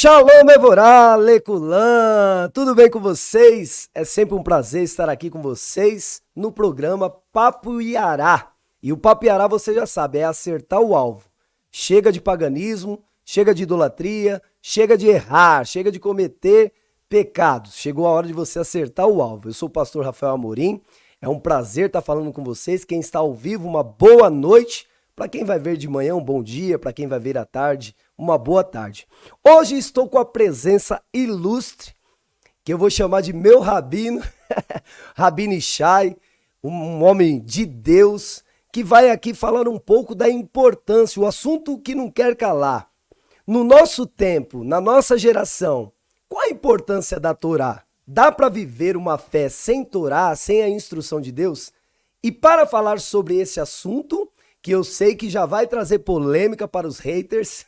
Shalom, Mevorá, Leculan, tudo bem com vocês? É sempre um prazer estar aqui com vocês no programa Papo Iará. E o Papo Iará, você já sabe, é acertar o alvo. Chega de paganismo, chega de idolatria, chega de errar, chega de cometer pecados. Chegou a hora de você acertar o alvo. Eu sou o pastor Rafael Amorim, é um prazer estar falando com vocês. Quem está ao vivo, uma boa noite. Para quem vai ver de manhã, um bom dia. Para quem vai ver à tarde, uma boa tarde. Hoje estou com a presença ilustre, que eu vou chamar de meu rabino, Rabino Ishai, um homem de Deus, que vai aqui falar um pouco da importância, o assunto que não quer calar. No nosso tempo, na nossa geração, qual a importância da Torá? Dá para viver uma fé sem Torá, sem a instrução de Deus? E para falar sobre esse assunto, que eu sei que já vai trazer polêmica para os haters,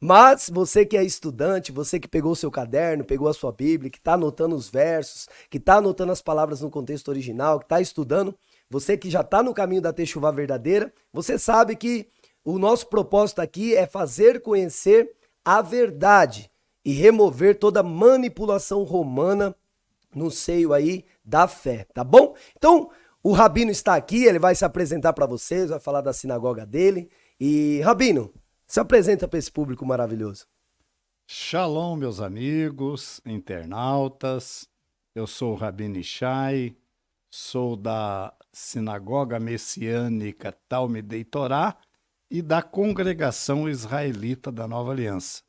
mas você que é estudante, você que pegou o seu caderno, pegou a sua Bíblia, que está anotando os versos, que está anotando as palavras no contexto original, que está estudando, você que já está no caminho da Techuvá verdadeira, você sabe que o nosso propósito aqui é fazer conhecer a verdade e remover toda manipulação romana no seio aí da fé, tá bom? Então, o Rabino está aqui, ele vai se apresentar para vocês, vai falar da sinagoga dele. E, Rabino, se apresenta para esse público maravilhoso. Shalom, meus amigos, internautas. Eu sou o Rabino Ishai, sou da Sinagoga Messiânica Talmidei Torá e da Congregação Israelita da Nova Aliança.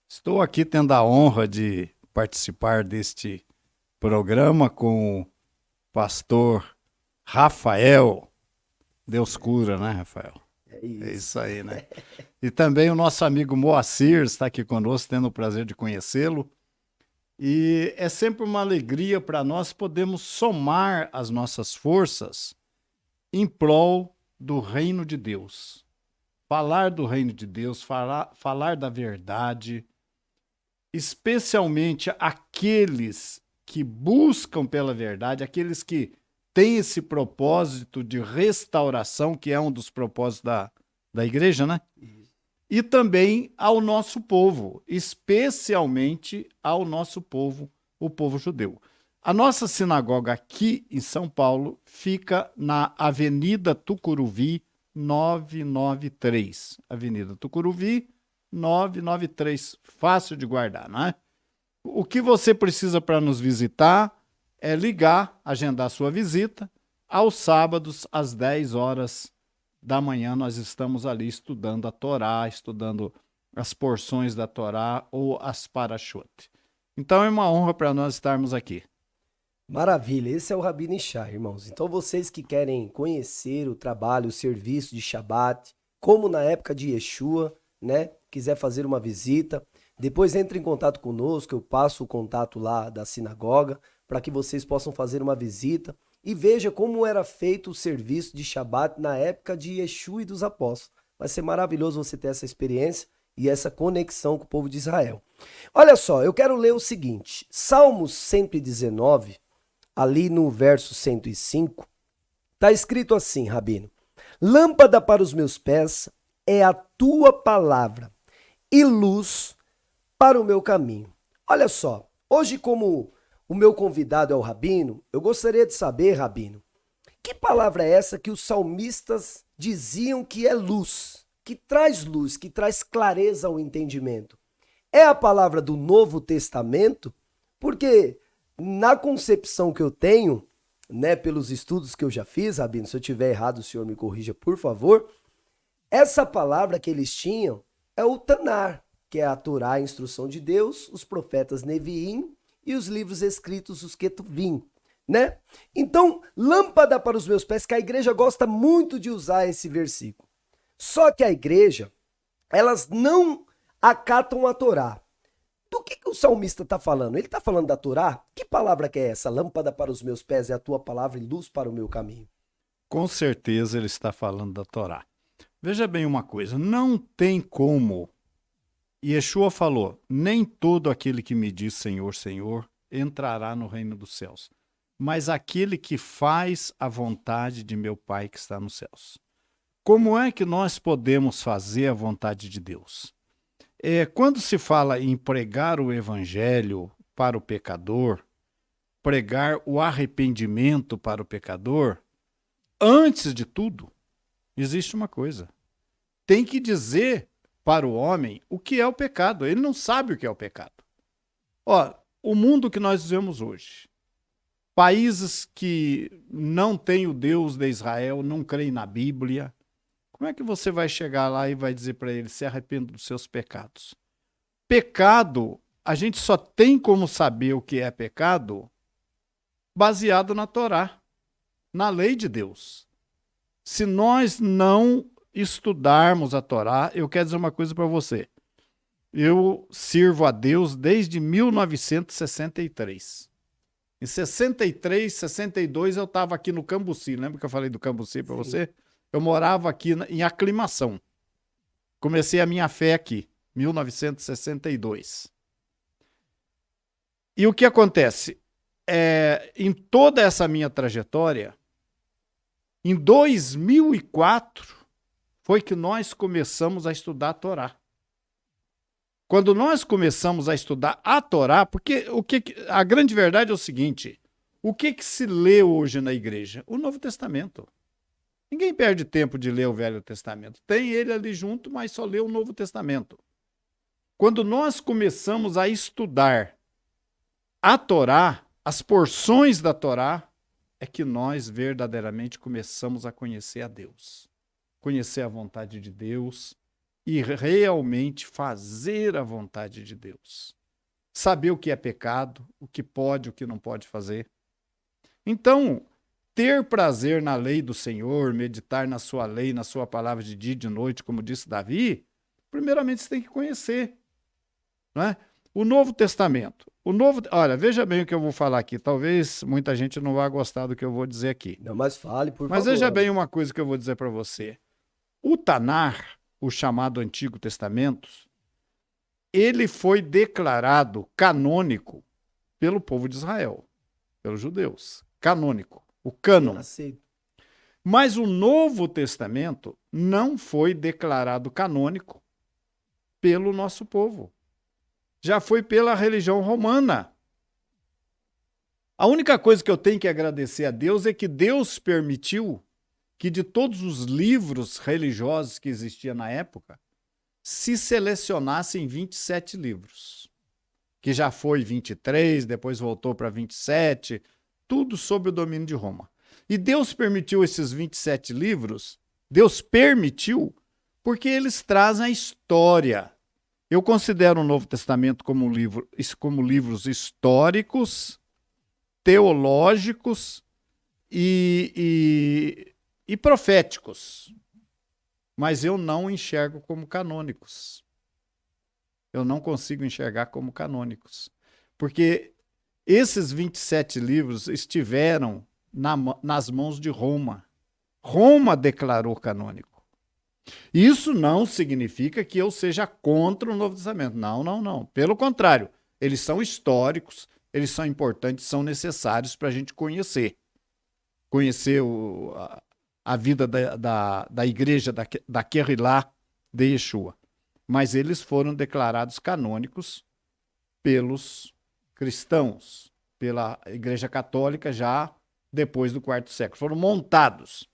Estou aqui tendo a honra de participar deste programa com o pastor Rafael. Deus cura, né, Rafael? É isso aí, né? E também o nosso amigo Moacir está aqui conosco, tendo o prazer de conhecê-lo. E é sempre uma alegria para nós podermos somar as nossas forças em prol do reino de Deus. Falar do reino de Deus, falar da verdade, especialmente aqueles que buscam pela verdade, aqueles que têm esse propósito de restauração, que é um dos propósitos da igreja, né? E também ao nosso povo, especialmente ao nosso povo, o povo judeu. A nossa sinagoga aqui em São Paulo fica na Avenida Tucuruvi 993. Avenida Tucuruvi 993. Fácil de guardar, não é? O que você precisa para nos visitar é ligar, agendar sua visita. Aos sábados, às 10 horas da manhã, nós estamos ali estudando a Torá, estudando as porções da Torá ou as Parashot. Então é uma honra para nós estarmos aqui. Maravilha, esse é o Rabino Ishai, irmãos. Então vocês que querem conhecer o trabalho, o serviço de Shabat, como na época de Yeshua, né? Quiser fazer uma visita, depois entre em contato conosco, eu passo o contato lá da sinagoga, para que vocês possam fazer uma visita e veja como era feito o serviço de Shabat na época de Yeshua e dos apóstolos. Vai ser maravilhoso você ter essa experiência e essa conexão com o povo de Israel. Olha só, eu quero ler o seguinte, Salmos 119, ali no verso 105, está escrito assim, Rabino: lâmpada para os meus pés é a tua palavra e luz para o meu caminho. Olha só, hoje como o meu convidado é o Rabino, eu gostaria de saber, Rabino, que palavra é essa que os salmistas diziam que é luz, que traz clareza ao entendimento? É a palavra do Novo Testamento? Porque na concepção que eu tenho, né, pelos estudos que eu já fiz, Rabino, se eu tiver errado, o senhor me corrija, por favor, essa palavra que eles tinham é o Tanar, que é a Torá, a instrução de Deus, os profetas Neviim e os livros escritos, os Ketuvim, né? Então, lâmpada para os meus pés, que a igreja gosta muito de usar esse versículo. Só que a igreja, elas não acatam a Torá. Do que o salmista está falando? Ele está falando da Torá? Que palavra que é essa? Lâmpada para os meus pés é a tua palavra e luz para o meu caminho. Com certeza ele está falando da Torá. Veja bem uma coisa, não tem como. Yeshua falou, nem todo aquele que me diz Senhor, Senhor, entrará no reino dos céus, mas aquele que faz a vontade de meu Pai que está nos céus. Como é que nós podemos fazer a vontade de Deus? Quando se fala em pregar o evangelho para o pecador, pregar o arrependimento para o pecador, antes de tudo, existe uma coisa. Tem que dizer para o homem o que é o pecado. Ele não sabe o que é o pecado. Ó, o mundo que nós vivemos hoje, países que não têm o Deus de Israel, não creem na Bíblia, como é que você vai chegar lá e vai dizer para ele, se arrependa dos seus pecados? Pecado, a gente só tem como saber o que é pecado baseado na Torá, na lei de Deus. Se nós não estudarmos a Torá, eu quero dizer uma coisa para você. Eu sirvo a Deus desde 1963. Em 63, 62 eu estava aqui no Cambuci. Lembra que eu falei do Cambuci para você? Eu morava aqui em Aclimação. Comecei a minha fé aqui, 1962. E o que acontece? Em toda essa minha trajetória, em 2004, foi que nós começamos a estudar a Torá. Quando nós começamos a estudar a Torá, porque a grande verdade é o seguinte, o que se lê hoje na igreja? O Novo Testamento. Ninguém perde tempo de ler o Velho Testamento. Tem ele ali junto, mas só lê o Novo Testamento. Quando nós começamos a estudar a Torá, as porções da Torá, é que nós verdadeiramente começamos a conhecer a Deus. Conhecer a vontade de Deus e realmente fazer a vontade de Deus. Saber o que é pecado, o que pode, o que não pode fazer. Então, ter prazer na lei do Senhor, meditar na sua lei, na sua palavra de dia e de noite, como disse Davi, primeiramente você tem que conhecer. Não é? O Novo Testamento. Olha, veja bem o que eu vou falar aqui. Talvez muita gente não vá gostar do que eu vou dizer aqui. Não, mas fale, por favor. Mas veja bem uma coisa que eu vou dizer para você. O Tanar, o chamado Antigo Testamento, ele foi declarado canônico pelo povo de Israel, pelos judeus. Canônico, o cânon. Mas o Novo Testamento não foi declarado canônico pelo nosso povo. Já foi pela religião romana. A única coisa que eu tenho que agradecer a Deus é que Deus permitiu que de todos os livros religiosos que existiam na época, se selecionassem 27 livros. Que já foi 23, depois voltou para 27, tudo sob o domínio de Roma. E Deus permitiu esses 27 livros, Deus permitiu, porque eles trazem a história. Eu considero o Novo Testamento como livros históricos, teológicos e proféticos. Mas eu não enxergo como canônicos. Eu não consigo enxergar como canônicos. Porque esses 27 livros estiveram nas mãos de Roma. Roma declarou canônico. Isso não significa que eu seja contra o Novo Testamento. Não, não, não. Pelo contrário, eles são históricos, eles são importantes, são necessários para a gente conhecer. Conhecer a vida da igreja da Kehillah de Yeshua. Mas eles foram declarados canônicos pelos cristãos, pela Igreja Católica já depois do quarto século. Foram montados.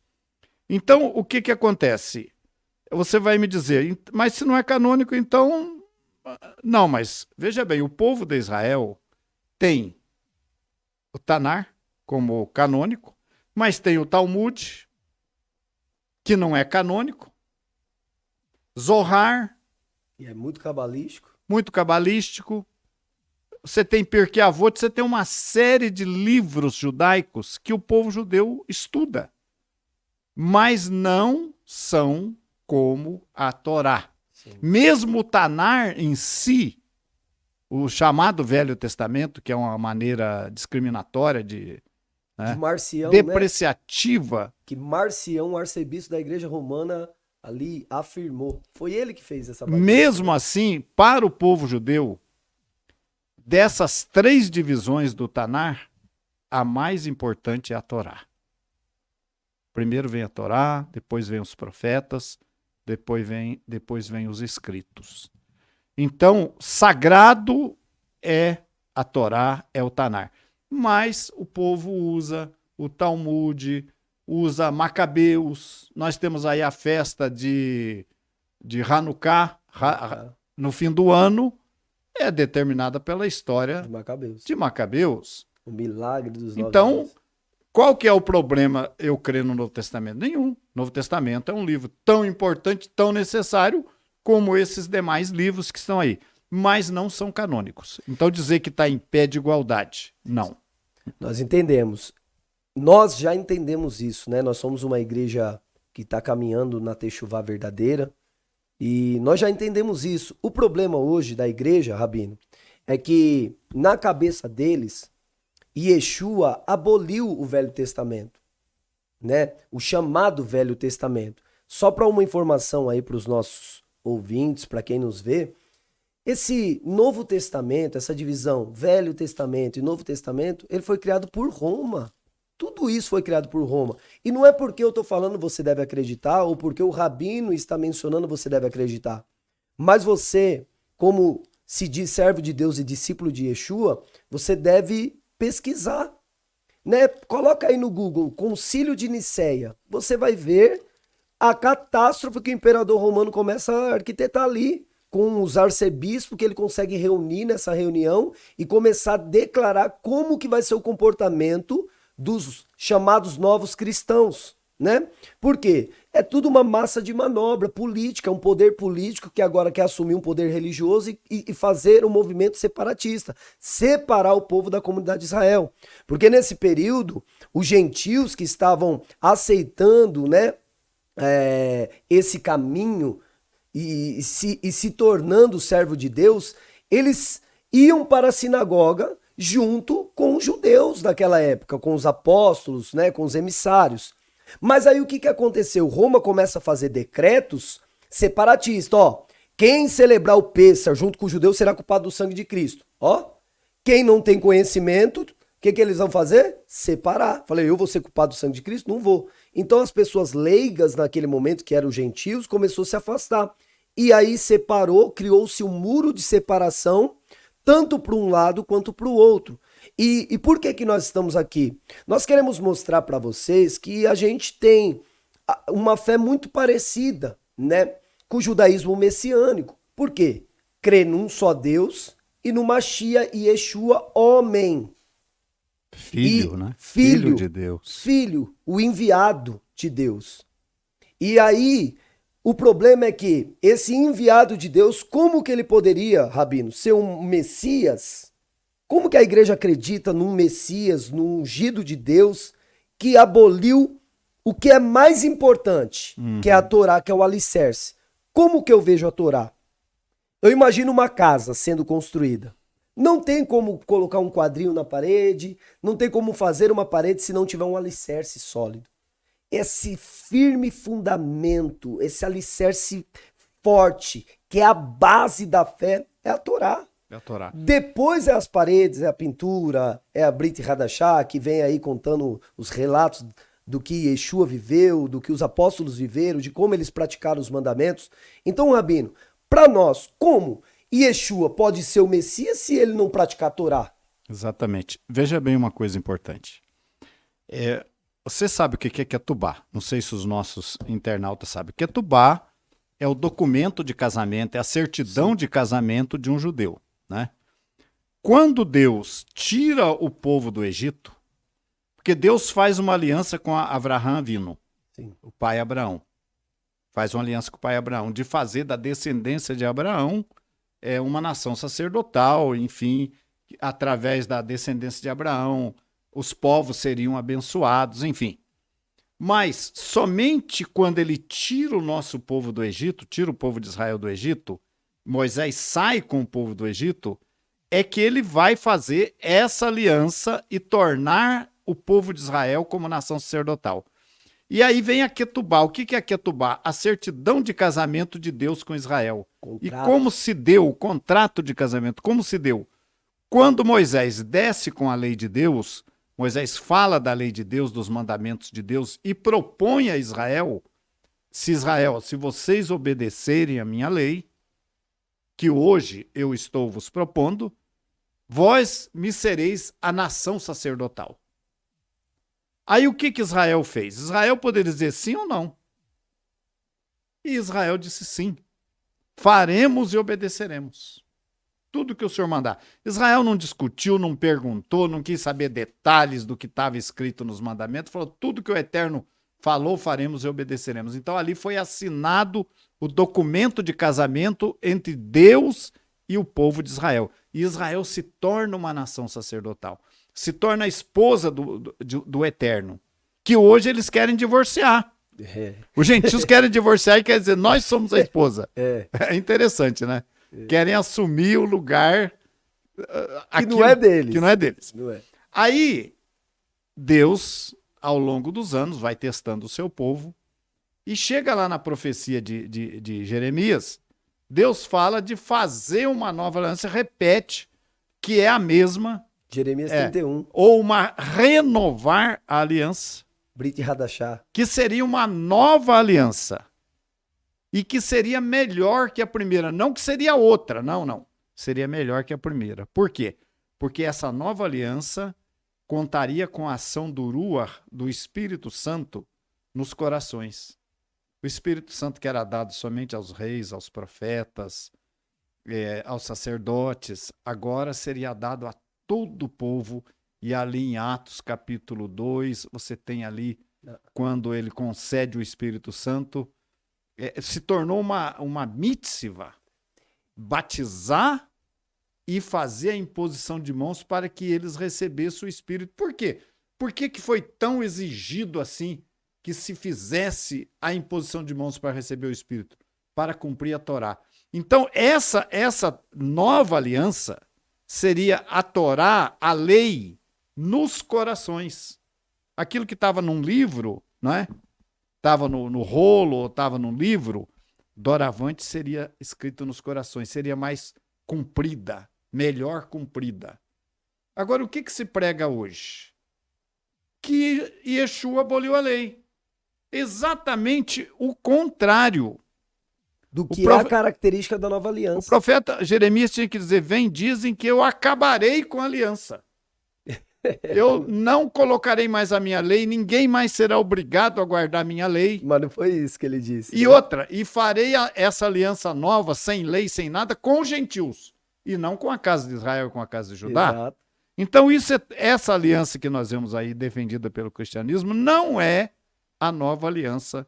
Então, o que acontece? Você vai me dizer, mas se não é canônico, então... Não, mas veja bem, o povo de Israel tem o Tanar como canônico, mas tem o Talmud, que não é canônico, Zohar... E é muito cabalístico. Muito cabalístico. Você tem Pirkei Avot, você tem uma série de livros judaicos que o povo judeu estuda, mas não são como a Torá. Sim. Mesmo o Tanar em si, o chamado Velho Testamento, que é uma maneira discriminatória de Marcião, depreciativa. Né? Que Marcião, arcebispo da Igreja Romana, ali afirmou. Foi ele que fez essa bagunça. Mesmo assim, para o povo judeu, dessas 3 divisões do Tanar, a mais importante é a Torá. Primeiro vem a Torá, depois vem os profetas, depois vem os escritos. Então, sagrado é a Torá, é o Tanar. Mas o povo usa o Talmud, usa Macabeus. Nós temos aí a festa de Hanukkah, no fim do ano, é determinada pela história De Macabeus. de Macabeus. O milagre dos 9 Então, dias. qual que é o problema, eu creio, no Novo Testamento? Nenhum. O Novo Testamento é um livro tão importante, tão necessário, como esses demais livros que estão aí. Mas não são canônicos. Então, dizer que está em pé de igualdade, não. Nós entendemos. Nós já entendemos isso, né? Nós somos uma igreja que está caminhando na Techuvá verdadeira e nós já entendemos isso. O problema hoje da igreja, Rabino, é que na cabeça deles, Yeshua aboliu o Velho Testamento, né? O chamado Velho Testamento. Só para uma informação aí para os nossos ouvintes, para quem nos vê, esse Novo Testamento, essa divisão Velho Testamento e Novo Testamento, ele foi criado por Roma. Tudo isso foi criado por Roma. E não é porque eu estou falando você deve acreditar, ou porque o Rabino está mencionando você deve acreditar. Mas você, como se diz servo de Deus e discípulo de Yeshua, você deve pesquisar, né? Coloca aí no Google, Concílio de Nicéia. Você vai ver a catástrofe que o imperador romano começa a arquitetar ali, com os arcebispos que ele consegue reunir nessa reunião e começar a declarar como que vai ser o comportamento dos chamados novos cristãos, né? Por quê? É tudo uma massa de manobra política, um poder político que agora quer assumir um poder religioso e fazer um movimento separatista, separar o povo da comunidade de Israel. Porque nesse período, os gentios que estavam aceitando, né, esse caminho e se tornando servo de Deus, eles iam para a sinagoga junto com os judeus daquela época, com os apóstolos, né, com os emissários. Mas aí o que aconteceu? Roma começa a fazer decretos separatistas. Ó, quem celebrar o Pêssar junto com os judeus será culpado do sangue de Cristo. Ó, quem não tem conhecimento, o que eles vão fazer? Separar. Falei, eu vou ser culpado do sangue de Cristo? Não vou. Então as pessoas leigas naquele momento, que eram os gentios, começou a se afastar. E aí separou, criou-se um muro de separação, tanto para um lado quanto para o outro. E por que nós estamos aqui? Nós queremos mostrar para vocês que a gente tem uma fé muito parecida, né, com o judaísmo messiânico. Por quê? Crê num só Deus e no Machia e Yeshua, homem. Filho, né? Filho de Deus. Filho, o enviado de Deus. E aí, o problema é que esse enviado de Deus, como que ele poderia, Rabino, ser um Messias? Como que a igreja acredita num Messias, num ungido de Deus, que aboliu o que é mais importante, que é a Torá, que é o alicerce? Como que eu vejo a Torá? Eu imagino uma casa sendo construída. Não tem como colocar um quadrinho na parede, não tem como fazer uma parede se não tiver um alicerce sólido. Esse firme fundamento, esse alicerce forte, que é a base da fé, é a Torá. É a Torá. Depois é as paredes, é a pintura, é a Brit Hadashah, que vem aí contando os relatos do que Yeshua viveu, do que os apóstolos viveram, de como eles praticaram os mandamentos. Então, Rabino, para nós, como Yeshua pode ser o Messias se ele não praticar a Torá? Exatamente. Veja bem uma coisa importante. Você sabe o que é Ketubá? Não sei se os nossos internautas sabem. Ketubá é o documento de casamento, é a certidão de casamento de um judeu, né? Quando Deus tira o povo do Egito, porque Deus faz uma aliança com Avraham Avinu, o pai Abraão. Faz uma aliança com o pai Abraão, de fazer da descendência de Abraão uma nação sacerdotal, enfim, através da descendência de Abraão, os povos seriam abençoados, enfim. Mas somente quando ele tira o nosso povo do Egito, tira o povo de Israel do Egito, Moisés sai com o povo do Egito, é que ele vai fazer essa aliança e tornar o povo de Israel como nação sacerdotal. E aí vem a Ketubá. O que é a Ketubá? A certidão de casamento de Deus com Israel. Contrato. E como se deu o contrato de casamento? Como se deu? Quando Moisés desce com a lei de Deus, Moisés fala da lei de Deus, dos mandamentos de Deus e propõe a Israel, se vocês obedecerem a minha lei, que hoje eu estou vos propondo, vós me sereis a nação sacerdotal. Aí o que Israel fez? Israel poderia dizer sim ou não. E Israel disse sim. Faremos e obedeceremos. Tudo que o Senhor mandar. Israel não discutiu, não perguntou, não quis saber detalhes do que estava escrito nos mandamentos. Falou, tudo que o Eterno falou, faremos e obedeceremos. Então ali foi assinado o documento de casamento entre Deus e o povo de Israel. E Israel se torna uma nação sacerdotal. Se torna a esposa do Eterno. Que hoje eles querem divorciar. Os gentios querem divorciar e quer dizer, nós somos a esposa. É interessante, né? Querem assumir o lugar que não é deles. Que não é deles. Não é. Aí, Deus, ao longo dos anos, vai testando o seu povo e chega lá na profecia de Jeremias, Deus fala de fazer uma nova aliança, repete que é a mesma. Jeremias 31. Ou uma renovar a aliança. Brit Hadashah. Que seria uma nova aliança. E que seria melhor que a primeira. Não que seria outra, não. Seria melhor que a primeira. Por quê? Porque essa nova aliança contaria com a ação do Ruach, do Espírito Santo, nos corações. O Espírito Santo que era dado somente aos reis, aos profetas, aos sacerdotes, agora seria dado a todo o povo. E ali em Atos capítulo 2, você tem ali, quando ele concede o Espírito Santo, se tornou uma mitzvah, batizar e fazer a imposição de mãos para que eles recebessem o Espírito. Por quê? Por que foi tão exigido assim que se fizesse a imposição de mãos para receber o Espírito? Para cumprir a Torá. Então, essa nova aliança seria a Torá, a lei, nos corações. Aquilo que estava num livro, não é? Estava no rolo, ou estava num livro, doravante seria escrito nos corações, seria mais cumprida, melhor cumprida. Agora, o que se prega hoje? Que Yeshua aboliu a lei. Exatamente o contrário. Do que é a característica da nova aliança. O profeta Jeremias tinha que dizer, dizem que eu acabarei com a aliança. Eu não colocarei mais a minha lei, ninguém mais será obrigado a guardar a minha lei. Mas não foi isso que ele disse. E outra, e farei essa aliança nova, sem lei, sem nada, com os gentios, e não com a casa de Israel, com a casa de Judá. Exato. Então essa aliança que nós vemos aí defendida pelo cristianismo não é a nova aliança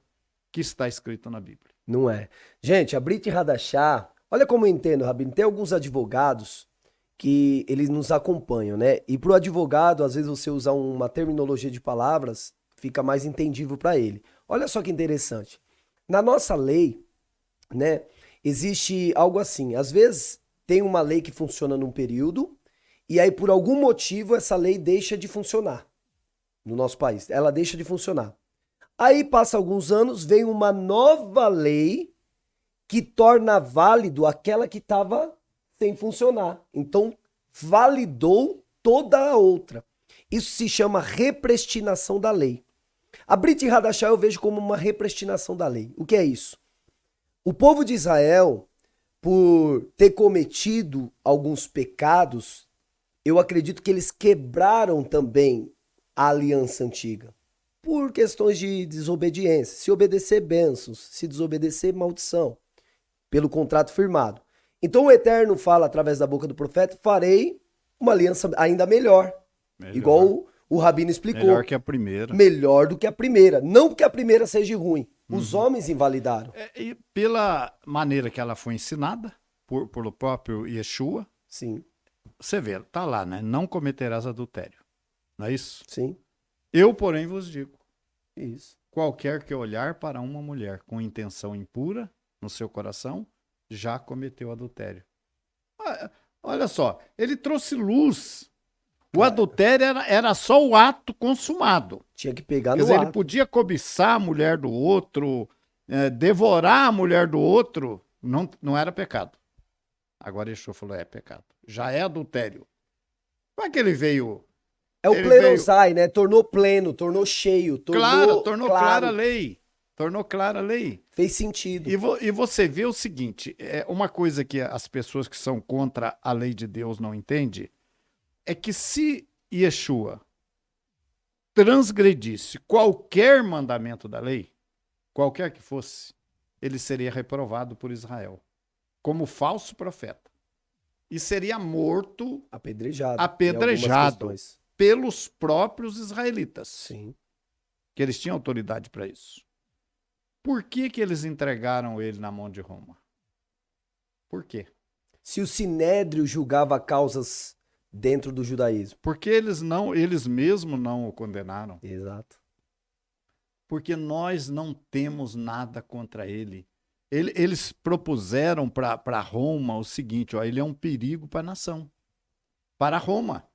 que está escrita na Bíblia. Não é. Gente, a Brit Hadashah, olha como eu entendo, Rabino, tem alguns advogados que eles nos acompanham, né? E para o advogado, às vezes você usar uma terminologia de palavras, fica mais entendível para ele. Olha só que interessante. Na nossa lei, né, existe algo assim. Às vezes tem uma lei que funciona num período e aí por algum motivo essa lei deixa de funcionar no nosso país. Ela deixa de funcionar. Aí passa alguns anos, vem uma nova lei que torna válido aquela que estava sem funcionar. Então, validou toda a outra. Isso se chama repristinação da lei. A Brit Hadashah eu vejo como uma repristinação da lei. O que é isso? O povo de Israel, por ter cometido alguns pecados, eu acredito que eles quebraram também a aliança antiga. Por questões de desobediência. Se obedecer, bênçãos. Se desobedecer, maldição. Pelo contrato firmado. Então o Eterno fala através da boca do profeta, farei uma aliança ainda melhor. Igual o Rabino explicou. Melhor que a primeira. Melhor do que a primeira. Não porque a primeira seja ruim. Os homens invalidaram. E pela maneira que ela foi ensinada, pelo próprio Yeshua, Sim. Você vê, tá lá, né? Não cometerás adultério. Não é isso? Sim. Eu, porém, vos digo. Isso. Qualquer que olhar para uma mulher com intenção impura no seu coração, já cometeu adultério. Olha só, ele trouxe luz. O adultério era só o ato consumado. Tinha que pegar Quer no dizer, ato. ele podia cobiçar a mulher do outro, devorar a mulher do outro, não era pecado. Agora Yeshua falou, é pecado. Já é adultério. Como é que ele veio? É o ele plenosai, né? Tornou pleno, tornou cheio, tornou claro. clara a lei. Tornou clara a lei. Fez sentido. E você vê o seguinte, uma coisa que as pessoas que são contra a lei de Deus não entendem, é que se Yeshua transgredisse qualquer mandamento da lei, qualquer que fosse, ele seria reprovado por Israel como falso profeta. E seria morto, Apedrejado. apedrejado pelos próprios israelitas. Sim. Que eles tinham autoridade para isso. Por que que eles entregaram ele na mão de Roma? Por quê? Se o Sinédrio julgava causas dentro do judaísmo. Porque eles mesmos não o condenaram. Exato. Porque nós não temos nada contra ele. Eles propuseram para Roma o seguinte, ó, ele é um perigo para a nação, para Roma.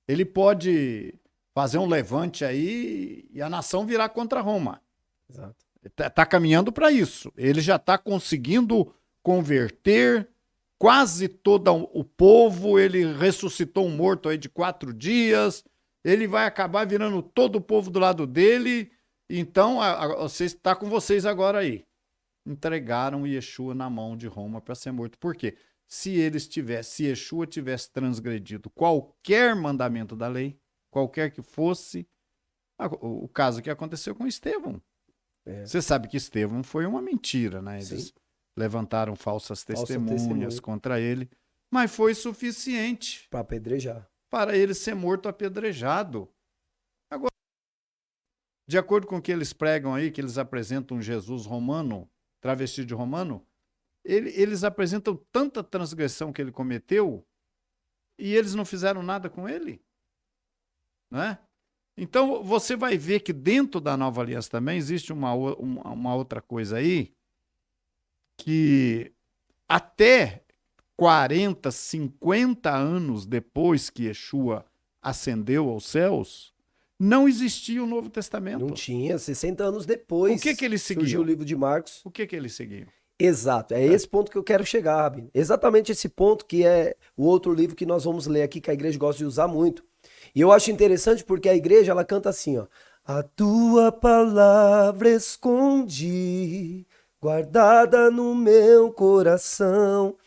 Ele pode fazer um levante aí e a nação virar contra Roma. Exato. Está caminhando para isso. Ele já está conseguindo converter quase todo o povo. Ele ressuscitou um morto aí de 4 dias. Ele vai acabar virando todo o povo do lado dele. Então, está com vocês agora aí. Entregaram Yeshua na mão de Roma para ser morto. Por quê? Se Yeshua tivesse transgredido qualquer mandamento da lei, qualquer que fosse, o caso que aconteceu com Estevão. Você sabe que Estevão foi uma mentira, né? Eles levantaram falsas testemunhas contra ele, mas foi suficiente para apedrejar. Para ele ser morto apedrejado. Agora, de acordo com o que eles pregam aí, que eles apresentam um Jesus romano, travesti de romano, eles apresentam tanta transgressão que ele cometeu e eles não fizeram nada com ele, né? Então, você vai ver que dentro da Nova Aliança também existe uma outra coisa aí, que até 40, 50 anos depois que Yeshua ascendeu aos céus, não existia o Novo Testamento. Não tinha, 60 anos depois. O que eles seguiam? Surgiu o livro de Marcos. O que eles seguiam? Exato, é esse ponto que eu quero chegar, Rabino. Exatamente esse ponto que é o outro livro que nós vamos ler aqui, que a igreja gosta de usar muito. E eu acho interessante porque a igreja, ela canta assim, ó. A tua palavra escondi, guardada no meu coração.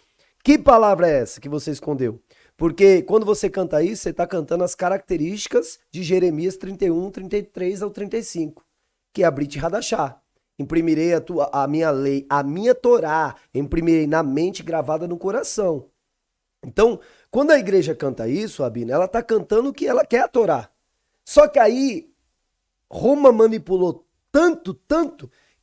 Que palavra é essa que você escondeu? Porque quando você canta isso, você está cantando as características de Jeremias 31, 33 ao 35, que é a Brit Hadashah. Imprimirei a minha lei, a minha Torá, imprimirei na mente gravada no coração. Então, quando a igreja canta isso, Rabino, ela está cantando que ela quer a Torá. Só que aí, Roma manipulou tanto,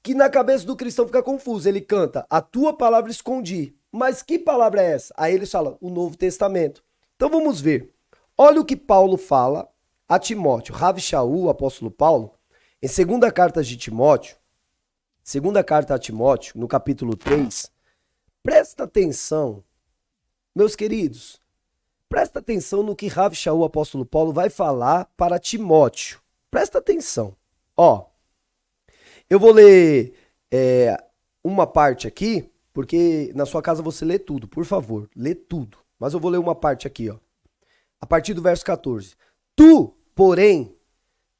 que na cabeça do cristão fica confuso. Ele canta, a tua palavra escondi. Mas que palavra é essa? Aí eles falam, o Novo Testamento. Então vamos ver. Olha o que Paulo fala a Timóteo. Rav Shaul, o apóstolo Paulo, em segunda carta de Timóteo, segunda carta a Timóteo, no capítulo 3, presta atenção, meus queridos, presta atenção no que Rav Shaul, o apóstolo Paulo, vai falar para Timóteo. Presta atenção. Ó, eu vou ler uma parte aqui, porque na sua casa você lê tudo, por favor, lê tudo. Mas eu vou ler uma parte aqui, ó. A partir do verso 14. Tu, porém,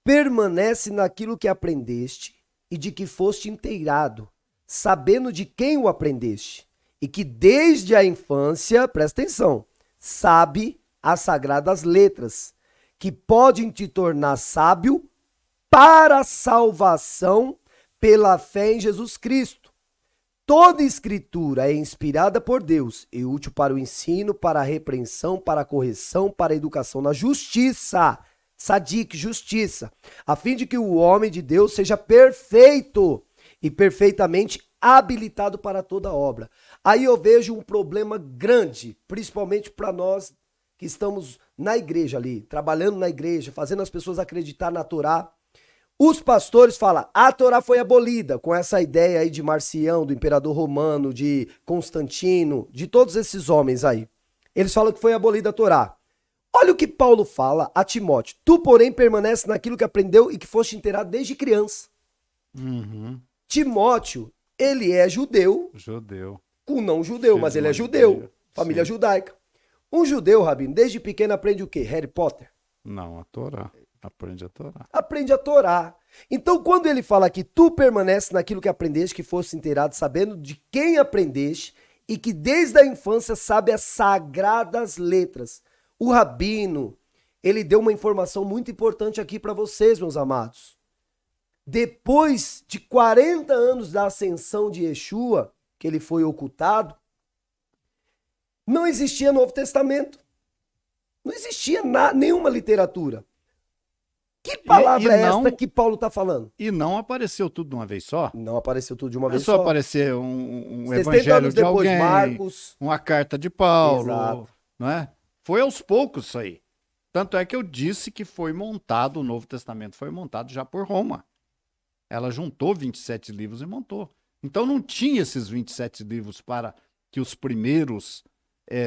permanece naquilo que aprendeste e de que foste inteirado, sabendo de quem o aprendeste, e que desde a infância, presta atenção, sabe as sagradas letras, que podem te tornar sábio para a salvação pela fé em Jesus Cristo. Toda escritura é inspirada por Deus e útil para o ensino, para a repreensão, para a correção, para a educação na justiça, sadik, justiça, a fim de que o homem de Deus seja perfeito e perfeitamente habilitado para toda obra. Aí eu vejo um problema grande, principalmente para nós que estamos na igreja ali, trabalhando na igreja, fazendo as pessoas acreditar na Torá. Os pastores falam, a Torá foi abolida, com essa ideia aí de Marcião, do imperador romano, de Constantino, de todos esses homens aí. Eles falam que foi abolida a Torá. Olha o que Paulo fala a Timóteo. Tu, porém, permanece naquilo que aprendeu e que foste inteirado desde criança. Timóteo, ele é judeu. Com não judeu, mas ele é judeu. Família judaica. Um judeu, Rabino, desde pequeno aprende o quê? Harry Potter? Não, a Torá. Aprende a Torá. Aprende a Torá. Então, quando ele fala que tu permanece naquilo que aprendeste, que fosse inteirado, sabendo de quem aprendeste, e que desde a infância sabe as sagradas letras. O Rabino, ele deu uma informação muito importante aqui para vocês, meus amados. Depois de 40 anos da ascensão de Yeshua, que ele foi ocultado, não existia Novo Testamento. Não existia nenhuma literatura. Que palavra é esta que Paulo está falando? E não apareceu tudo de uma vez só? Não apareceu tudo de uma vez só. só. Apareceu um 60 evangelho anos de depois, alguém, Marcos. uma carta de Paulo, Exato. não é? Foi aos poucos isso aí. Tanto é que eu disse que foi montado, o Novo Testamento foi montado já por Roma. Ela juntou 27 livros e montou. Então não tinha esses 27 livros para que os primeiros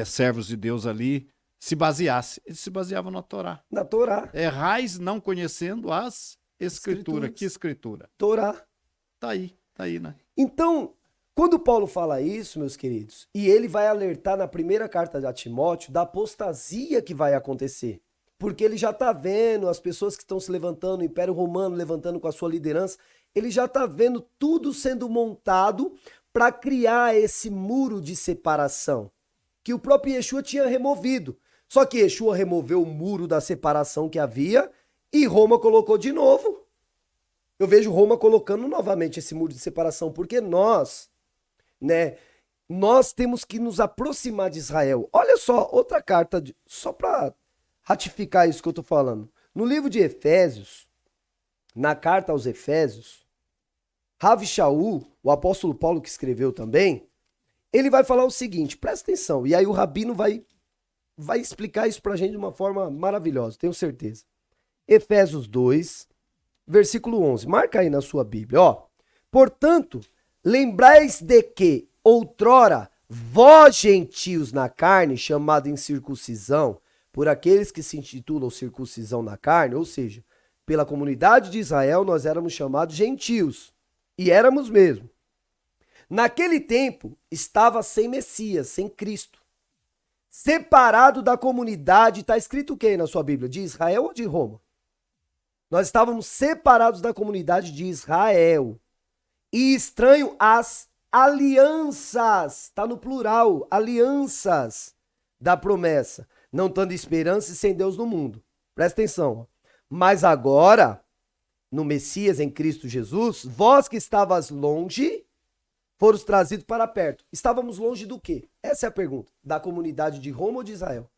servos de Deus ali se baseassem. Eles se baseavam na Torá. Na Torá. Errais não conhecendo as escrituras. Que escritura? Torá. Tá aí, né? Então, quando Paulo fala isso, meus queridos, e ele vai alertar na primeira carta de Timóteo da apostasia que vai acontecer. Porque ele já está vendo as pessoas que estão se levantando, o Império Romano levantando com a sua liderança, ele já está vendo tudo sendo montado para criar esse muro de separação que o próprio Yeshua tinha removido. Só que Yeshua removeu o muro da separação que havia e Roma colocou de novo. Eu vejo Roma colocando novamente esse muro de separação, porque nós temos que nos aproximar de Israel. Olha só, outra carta, só para ratificar isso que eu estou falando. No livro de Efésios, na carta aos Efésios, Rav Shaul, o apóstolo Paulo que escreveu também, ele vai falar o seguinte, presta atenção, e aí o Rabino vai explicar isso pra gente de uma forma maravilhosa, tenho certeza. Efésios 2, versículo 11, marca aí na sua Bíblia, ó. Portanto, lembrais de que, outrora, vós gentios na carne, chamado incircuncisão, por aqueles que se intitulam circuncisão na carne, ou seja, pela comunidade de Israel, nós éramos chamados gentios. E éramos mesmo. Naquele tempo, estava sem Messias, sem Cristo. Separado da comunidade, está escrito o que na sua Bíblia? De Israel ou de Roma? Nós estávamos separados da comunidade de Israel. E estranho às alianças, está no plural, alianças da promessa. Não tendo esperança e sem Deus no mundo. Presta atenção. Mas agora, no Messias, em Cristo Jesus, vós que estavas longe, foram trazidos para perto. Estávamos longe do quê? Essa é a pergunta. Da comunidade de Roma ou de Israel?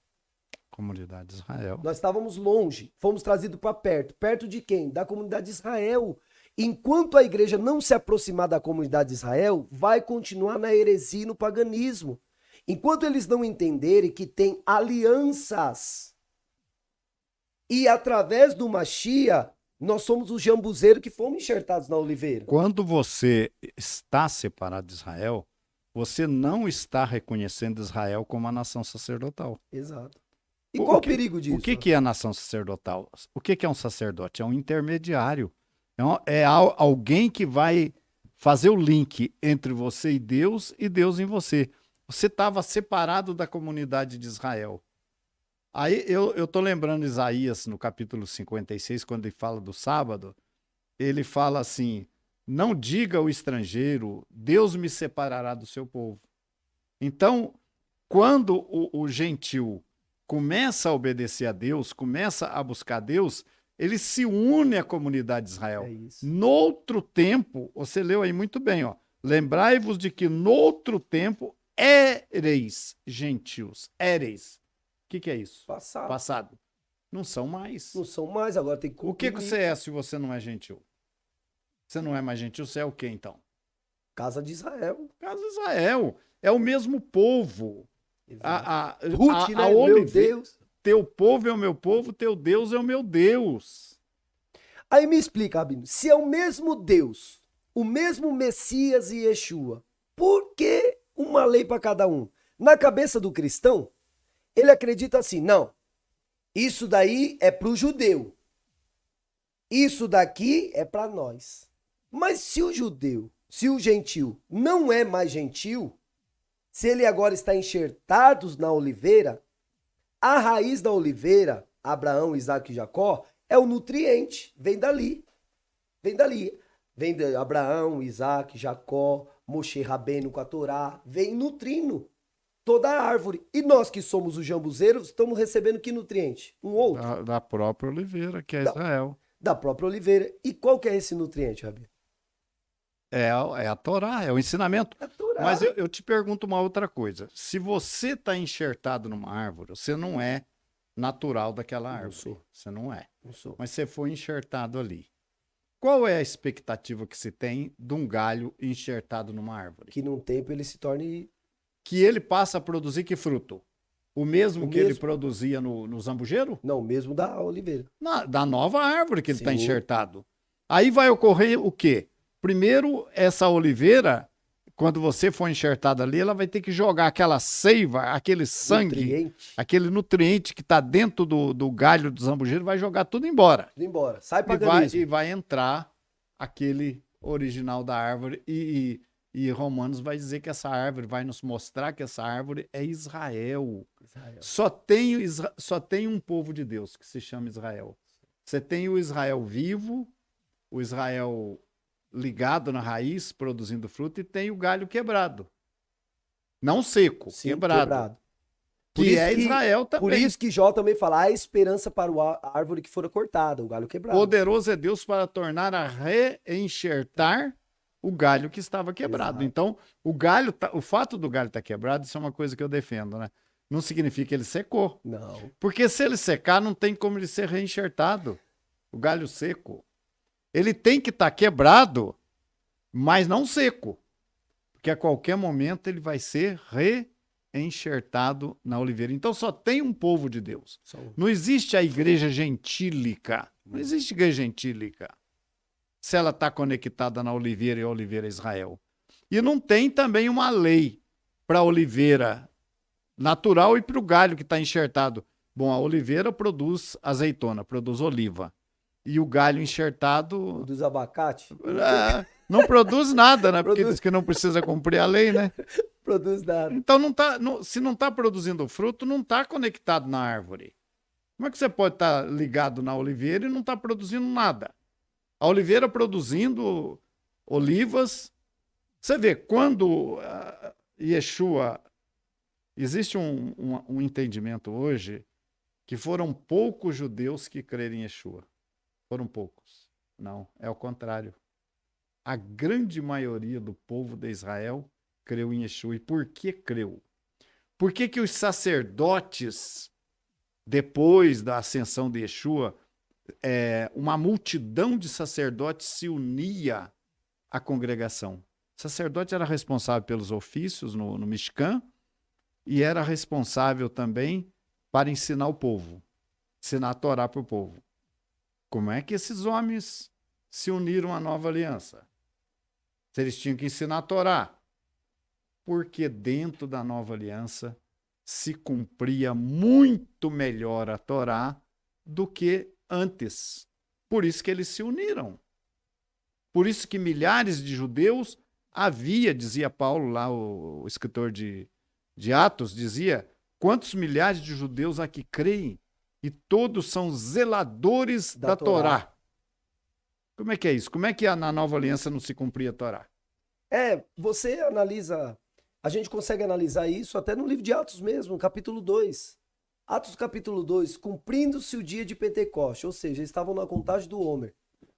Comunidade de Israel. Nós estávamos longe, fomos trazidos para perto. Perto de quem? Da comunidade de Israel. Enquanto a igreja não se aproximar da comunidade de Israel, vai continuar na heresia e no paganismo. Enquanto eles não entenderem que tem alianças e através do Mashiach, nós somos os jambuzeiros que fomos enxertados na oliveira. Quando você está separado de Israel, você não está reconhecendo Israel como a nação sacerdotal. Exato. E qual o perigo disso? O que é a nação sacerdotal? O que é um sacerdote? É um intermediário. É alguém que vai fazer o link entre você e Deus em você. Você estava separado da comunidade de Israel. Aí eu estou lembrando Isaías, no capítulo 56, quando ele fala do sábado, ele fala assim, não diga ao estrangeiro, Deus me separará do seu povo. Então, quando o gentil começa a obedecer a Deus, começa a buscar Deus, ele se une à comunidade de Israel. É isso. Noutro tempo, você leu aí muito bem, ó, lembrai-vos de que noutro tempo éreis gentios, éreis. O que é isso? Passado. Não são mais. Não são mais, agora tem que cumprir. O que você é se você não é gentil? Você não é mais gentil, você é o quê então? Casa de Israel. Casa de Israel. É o mesmo povo. Ruth, né? Meu Deus. Teu povo é o meu povo, teu Deus é o meu Deus. Aí me explica, Rabino, se é o mesmo Deus, o mesmo Messias e Yeshua, por que uma lei para cada um? Na cabeça do cristão, ele acredita assim, não, isso daí é para o judeu, isso daqui é para nós. Mas se o judeu, se o gentil não é mais gentil, se ele agora está enxertado na oliveira, a raiz da oliveira, Abraão, Isaac e Jacó, É o nutriente, vem dali. Vem dali. Vem de Abraão, Isaac, Jacó, Moshe Rabbeinu com a Torá. Vem nutrindo toda a árvore. E nós que somos os jambuzeiros, estamos recebendo que nutriente? Um outro? Da própria oliveira, que é Da, Israel. da própria oliveira. E qual que é esse nutriente, Rabi? É a Torá, é o ensinamento. É a Torá. Mas eu te pergunto uma outra coisa. Se você está enxertado numa árvore, você não é natural daquela árvore. sou. Você não é. Não sou. Mas você foi enxertado ali. Qual é a expectativa que se tem de um galho enxertado numa árvore? Que num tempo ele se torne... Que ele passa a produzir que fruto? O mesmo O que ele mesmo. produzia no zambujeiro? Não, mesmo da oliveira. Da nova árvore que ele está Sim. enxertado. Aí vai ocorrer o quê? Primeiro, essa oliveira, quando você for enxertado ali, ela vai ter que jogar aquela seiva, aquele sangue, Nutriente. aquele nutriente que está dentro do galho do zambujeiro, vai jogar tudo embora. Tudo embora. Sai E paganismo. vai entrar aquele original da árvore. E Romanos vai dizer que essa árvore, vai nos mostrar que essa árvore é Israel. Só tem um povo de Deus que se chama Israel. Você tem o Israel vivo, o Israel ligado na raiz, produzindo fruto, e tem o galho quebrado. Não seco, Sim, quebrado. Por Que isso é que- Israel também. Por isso que Jó também fala, há esperança para a árvore que fora cortada, o galho quebrado. Poderoso é Deus para tornar a reenxertar o galho que estava quebrado. Exato. Então, o fato do galho estar quebrado, isso é uma coisa que eu defendo, né? Não significa que ele secou. Não. Porque se ele secar, não tem como ele ser reenxertado. O galho seco. Ele tem que estar quebrado, mas não seco. Porque a qualquer momento ele vai ser reenxertado na oliveira. Então só tem um povo de Deus. Não existe a igreja gentílica. Não existe igreja gentílica. Se ela está conectada na oliveira e a oliveira é Israel. E não tem também uma lei para a oliveira natural e para o galho que está enxertado. Bom, a oliveira produz azeitona, produz oliva. E o galho enxertado Dos abacate? não produz nada, né? Porque Produz. diz que não precisa cumprir a lei, né? Produz nada. Então, se não está produzindo fruto, não está conectado na árvore. Como é que você pode estar ligado na oliveira e não está produzindo nada? A oliveira produzindo olivas. Você vê, quando Yeshua... Existe um entendimento hoje que foram poucos judeus que creram em Yeshua. Foram poucos. Não, é o contrário. A grande maioria do povo de Israel creu em Yeshua. E por que creu? Por que os sacerdotes, depois da ascensão de Yeshua, uma multidão de sacerdotes se unia à congregação? O sacerdote era responsável pelos ofícios no Mishkan e era responsável também para ensinar o povo, ensinar a Torá para o povo. Como é que esses homens se uniram à nova aliança? Se eles tinham que ensinar a Torá. Porque dentro da nova aliança se cumpria muito melhor a Torá do que antes. Por isso que eles se uniram. Por isso que milhares de judeus havia, dizia Paulo lá, o escritor de Atos, dizia, quantos milhares de judeus aqui creem? E todos são zeladores da Torá. Como é que é isso? Como é que na nova aliança não se cumpria a Torá? Você analisa, a gente consegue analisar isso até no livro de Atos mesmo, capítulo 2. Atos capítulo 2, cumprindo-se o dia de Pentecoste, ou seja, eles estavam na contagem do Homer.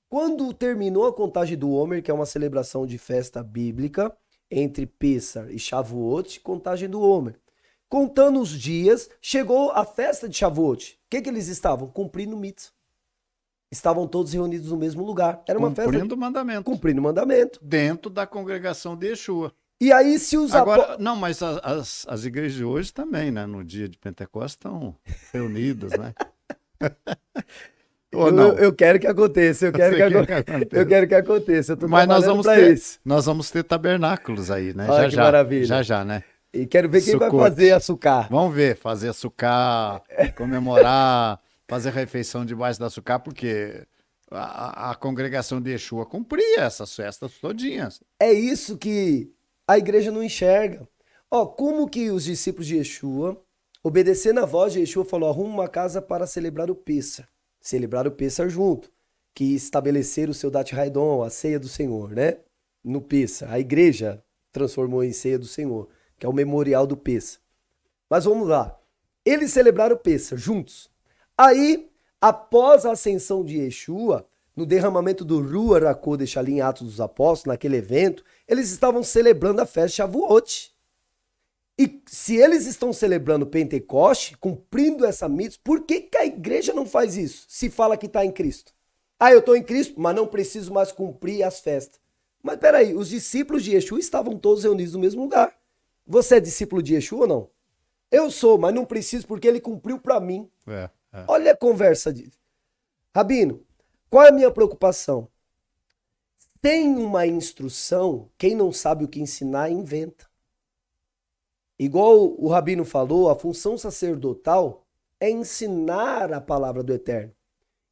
Quando terminou a contagem do Homer, que é uma celebração de festa bíblica, entre Pêssar e Shavuot, contagem do Homer. Contando os dias, chegou a festa de Shavuot. O que eles estavam? Cumprindo o mitzvah. Estavam todos reunidos no mesmo lugar. Era uma festa... Cumprindo o mandamento. Cumprindo o mandamento. Dentro da congregação de Yeshua. E aí, se os Agora, não, mas as igrejas de hoje também, né? No dia de Pentecostes estão reunidas, né? Ou não? Eu quero que aconteça, eu quero que aconteça. Eu tô mas isso. nós vamos ter tabernáculos aí, né? Olha que maravilha. Já, né? E quero ver quem vai fazer açúcar. Vamos ver, fazer açúcar, comemorar, fazer refeição debaixo do açúcar, porque a congregação de Yeshua cumpria essas festas todinhas. É isso que a igreja não enxerga. Como que os discípulos de Yeshua, obedecendo a voz de Yeshua, falou, arruma uma casa para celebrar o Pêssar. Celebraram o Pêssar junto, que estabeleceram o seu Dat Haidon, a ceia do Senhor, né? No Pêssar. A igreja transformou em ceia do Senhor, que é o memorial do Pêssar. Mas vamos lá. Eles celebraram o Pêssar juntos. Aí, após a ascensão de Yeshua, no derramamento do Ruach HaKodesh ali em Atos dos Apóstolos, naquele evento, eles estavam celebrando a festa de Shavuot. E se eles estão celebrando Pentecoste, cumprindo essa mitzvah, por que a igreja não faz isso? Se fala que está em Cristo. Ah, eu estou em Cristo, mas não preciso mais cumprir as festas. Mas peraí, os discípulos de Yeshua estavam todos reunidos no mesmo lugar. Você é discípulo de Yeshua ou não? Eu sou, mas não preciso porque ele cumpriu para mim. Olha a conversa disso. Rabino, qual é a minha preocupação? Sem uma instrução, quem não sabe o que ensinar, inventa. Igual o Rabino falou, a função sacerdotal é ensinar a palavra do Eterno.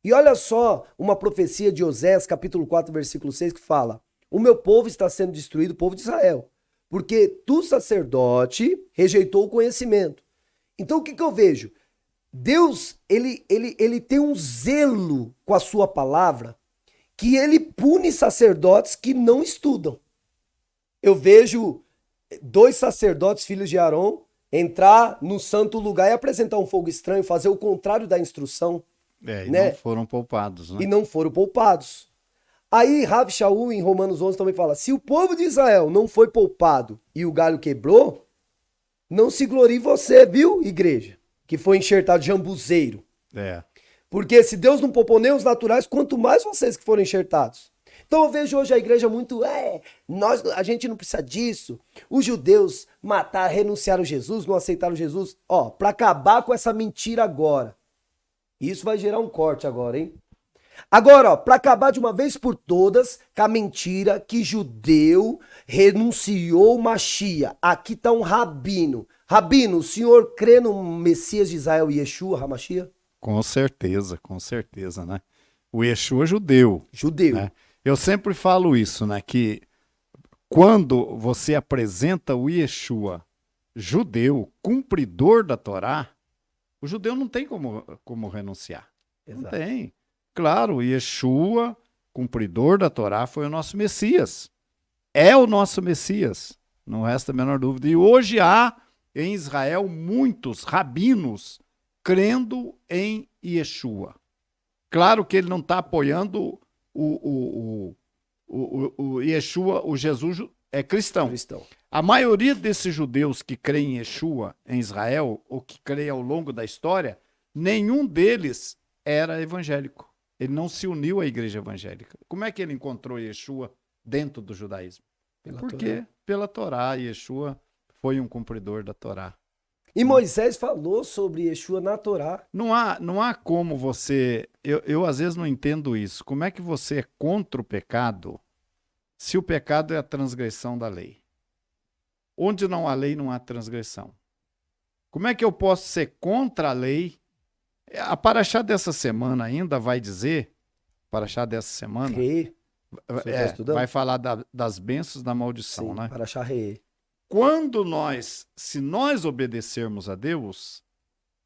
E olha só uma profecia de Osés, capítulo 4, versículo 6, que fala: o meu povo está sendo destruído, o povo de Israel, porque tu, sacerdote, rejeitou o conhecimento. Então o que eu vejo? Deus, ele tem um zelo com a sua palavra, que ele pune sacerdotes que não estudam. Eu vejo 2 sacerdotes, filhos de Arão, entrar no santo lugar e apresentar um fogo estranho, fazer o contrário da instrução. E né? não foram poupados, né? E não foram poupados. Aí Rav Shaul, em Romanos 11, também fala: se o povo de Israel não foi poupado e o galho quebrou, não se glorie você, viu, igreja? Que foi enxertado jambuzeiro. Porque se Deus não poupou nem os naturais, quanto mais vocês que foram enxertados. Então eu vejo hoje a igreja muito, a gente não precisa disso. Os judeus mataram, renunciaram a Jesus, não aceitaram Jesus. Ó, para acabar com essa mentira agora. Isso vai gerar um corte agora, hein? Agora, ó, para acabar de uma vez por todas com a mentira que judeu renunciou Machia. Aqui tá um rabino. Rabino, o senhor crê no Messias de Israel, Yeshua HaMashiach? Com certeza, né? O Yeshua é judeu. Judeu. Né? Eu sempre falo isso, né? Que quando você apresenta o Yeshua judeu, cumpridor da Torá, o judeu não tem como renunciar. Exato. Não tem. Claro, o Yeshua, cumpridor da Torá, foi o nosso Messias. É o nosso Messias, não resta a menor dúvida. E hoje há em Israel muitos rabinos crendo em Yeshua. Claro que ele não está apoiando o Yeshua, o Jesus é cristão. A maioria desses judeus que creem em Yeshua em Israel, ou que creem ao longo da história, nenhum deles era evangélico. Ele não se uniu à igreja evangélica. Como é que ele encontrou Yeshua dentro do judaísmo? Porque pela Torá, Yeshua foi um cumpridor da Torá. E Moisés falou sobre Yeshua na Torá. Não há como você... Eu às vezes não entendo isso. Como é que você é contra o pecado se o pecado é a transgressão da lei? Onde não há lei, não há transgressão. Como é que eu posso ser contra a lei? A paraxá dessa semana ainda vai dizer, paraxá dessa semana, vai falar das bênçãos da maldição, sim, né? Paraxá Reê. Se nós obedecermos a Deus,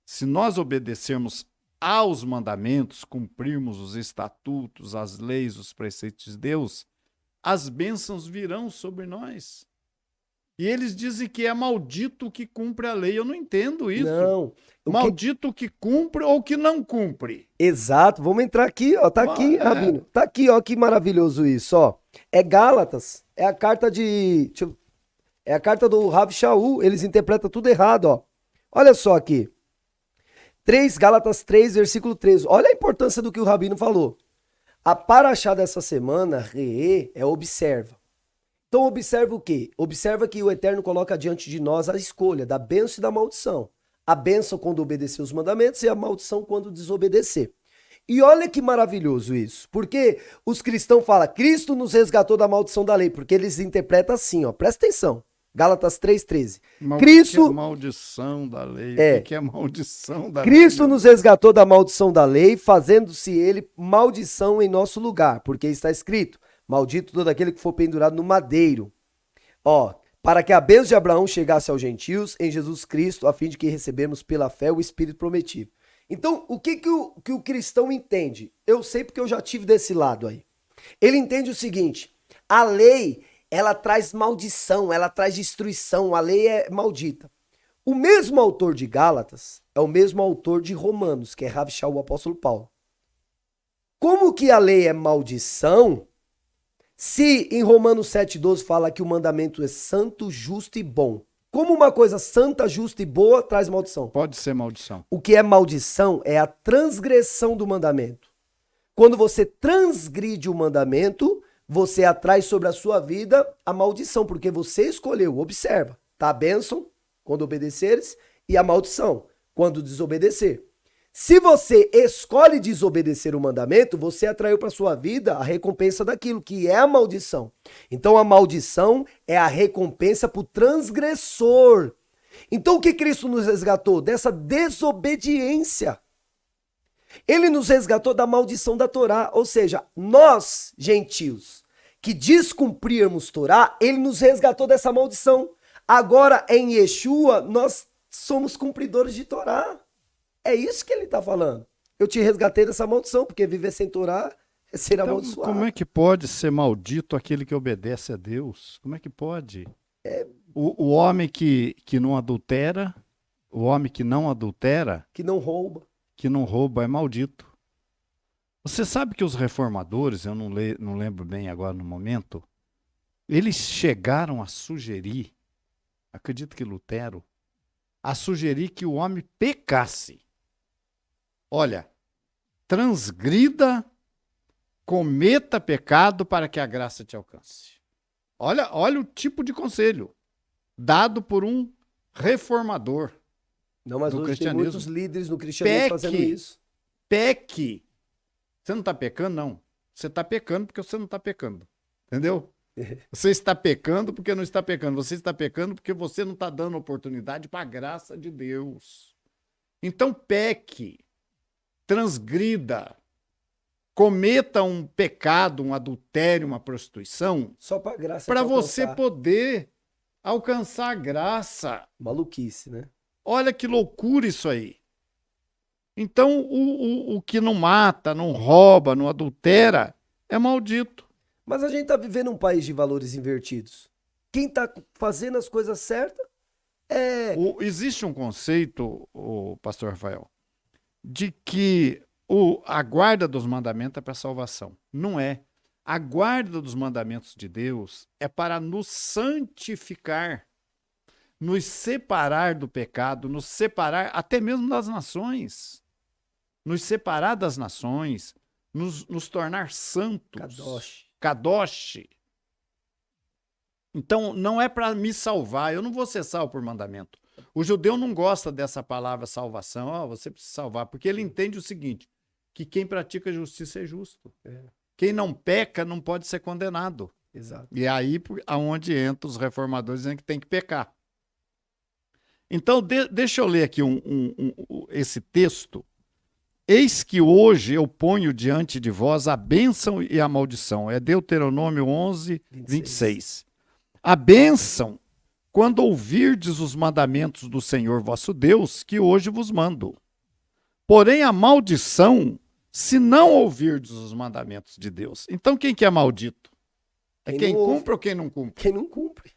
se nós obedecermos aos mandamentos, cumprirmos os estatutos, as leis, os preceitos de Deus, as bênçãos virão sobre nós. E eles dizem que é maldito o que cumpre a lei. Eu não entendo isso. Não. Maldito o que cumpre ou que não cumpre. Exato. Vamos entrar aqui, ó. Tá aqui, Rabino. Tá aqui, ó. Que maravilhoso isso, ó. É Gálatas. É a carta de... É a carta do Rav Shaul. Eles interpretam tudo errado, ó. Olha só aqui. Gálatas 3, versículo 13. Olha a importância do que o Rabino falou. A paraxá dessa semana, Reê, é observa. Então observa o quê? Observa que o Eterno coloca diante de nós a escolha da bênção e da maldição. A bênção quando obedecer os mandamentos e a maldição quando desobedecer. E olha que maravilhoso isso. Porque os cristãos falam, Cristo nos resgatou da maldição da lei. Porque eles interpretam assim, ó. Presta atenção. Gálatas 3,13. Cristo... O que é maldição da lei? O que é maldição da lei? Cristo nos resgatou da maldição da lei, fazendo-se ele maldição em nosso lugar. Porque está escrito, maldito todo aquele que for pendurado no madeiro. Ó, para que a bênção de Abraão chegasse aos gentios em Jesus Cristo, a fim de que recebemos pela fé o Espírito prometido. Então, o que o cristão entende? Eu sei porque eu já tive desse lado aí. Ele entende o seguinte: a lei, ela traz maldição, ela traz destruição, a lei é maldita. O mesmo autor de Gálatas é o mesmo autor de Romanos, que é Rav Shaul, o apóstolo Paulo. Como que a lei é maldição, se em Romanos 7,12 fala que o mandamento é santo, justo e bom? Como uma coisa santa, justa e boa traz maldição? Pode ser maldição. O que é maldição é a transgressão do mandamento. Quando você transgride o mandamento, você atrai sobre a sua vida a maldição, porque você escolheu. Observa, tá a bênção quando obedeceres e a maldição quando desobedecer. Se você escolhe desobedecer o mandamento, você atraiu para sua vida a recompensa daquilo, que é a maldição. Então a maldição é a recompensa para o transgressor. Então o que Cristo nos resgatou? Dessa desobediência. Ele nos resgatou da maldição da Torá, ou seja, nós, gentios, que descumprirmos Torá, ele nos resgatou dessa maldição. Agora, em Yeshua, nós somos cumpridores de Torá. É isso que ele está falando. Eu te resgatei dessa maldição, porque viver sem Torá é ser amaldiçoado. Como é que pode ser maldito aquele que obedece a Deus? Como é que pode? O homem que não adultera, o homem que não adultera, que não rouba é maldito. Você sabe que os reformadores, eu não lembro bem agora no momento, eles chegaram a sugerir, acredito que Lutero, a sugerir que o homem pecasse. Olha, transgrida, cometa pecado para que a graça te alcance. Olha o tipo de conselho dado por um reformador. Não, mas do hoje tem cristianismo. muitos líderes no cristianismo fazendo isso. Peque. Você não está pecando? Não. Você está pecando porque você não está pecando. Entendeu? Você está pecando porque não está pecando. Você está pecando porque você não está dando oportunidade para a graça de Deus. Então peque, transgrida, cometa um pecado, um adultério, uma prostituição, só para graça para você poder alcançar a graça. Maluquice, né? Olha que loucura isso aí. Então, o que não mata, não rouba, não adultera, é maldito. Mas a gente tá vivendo um país de valores invertidos. Quem tá fazendo as coisas certas é... Existe um conceito, pastor Rafael, de que a guarda dos mandamentos é para salvação. Não é. A guarda dos mandamentos de Deus é para nos santificar, nos separar do pecado, nos separar até mesmo das nações, nos separar das nações, nos tornar santos. Kadosh. Então, não é para me salvar, eu não vou ser salvo por mandamento. O judeu não gosta dessa palavra salvação, você precisa salvar, porque ele entende o seguinte, que quem pratica justiça é justo. Quem não peca não pode ser condenado. Exato. E é aí aonde entram os reformadores dizendo que tem que pecar. Então, deixa eu ler aqui esse texto. Eis que hoje eu ponho diante de vós a bênção e a maldição. É Deuteronômio 11, 26. A bênção, quando ouvirdes os mandamentos do Senhor vosso Deus, que hoje vos mando. Porém, a maldição, se não ouvirdes os mandamentos de Deus. Então, quem que é maldito? É quem cumpre ou quem não cumpre? Quem não cumpre.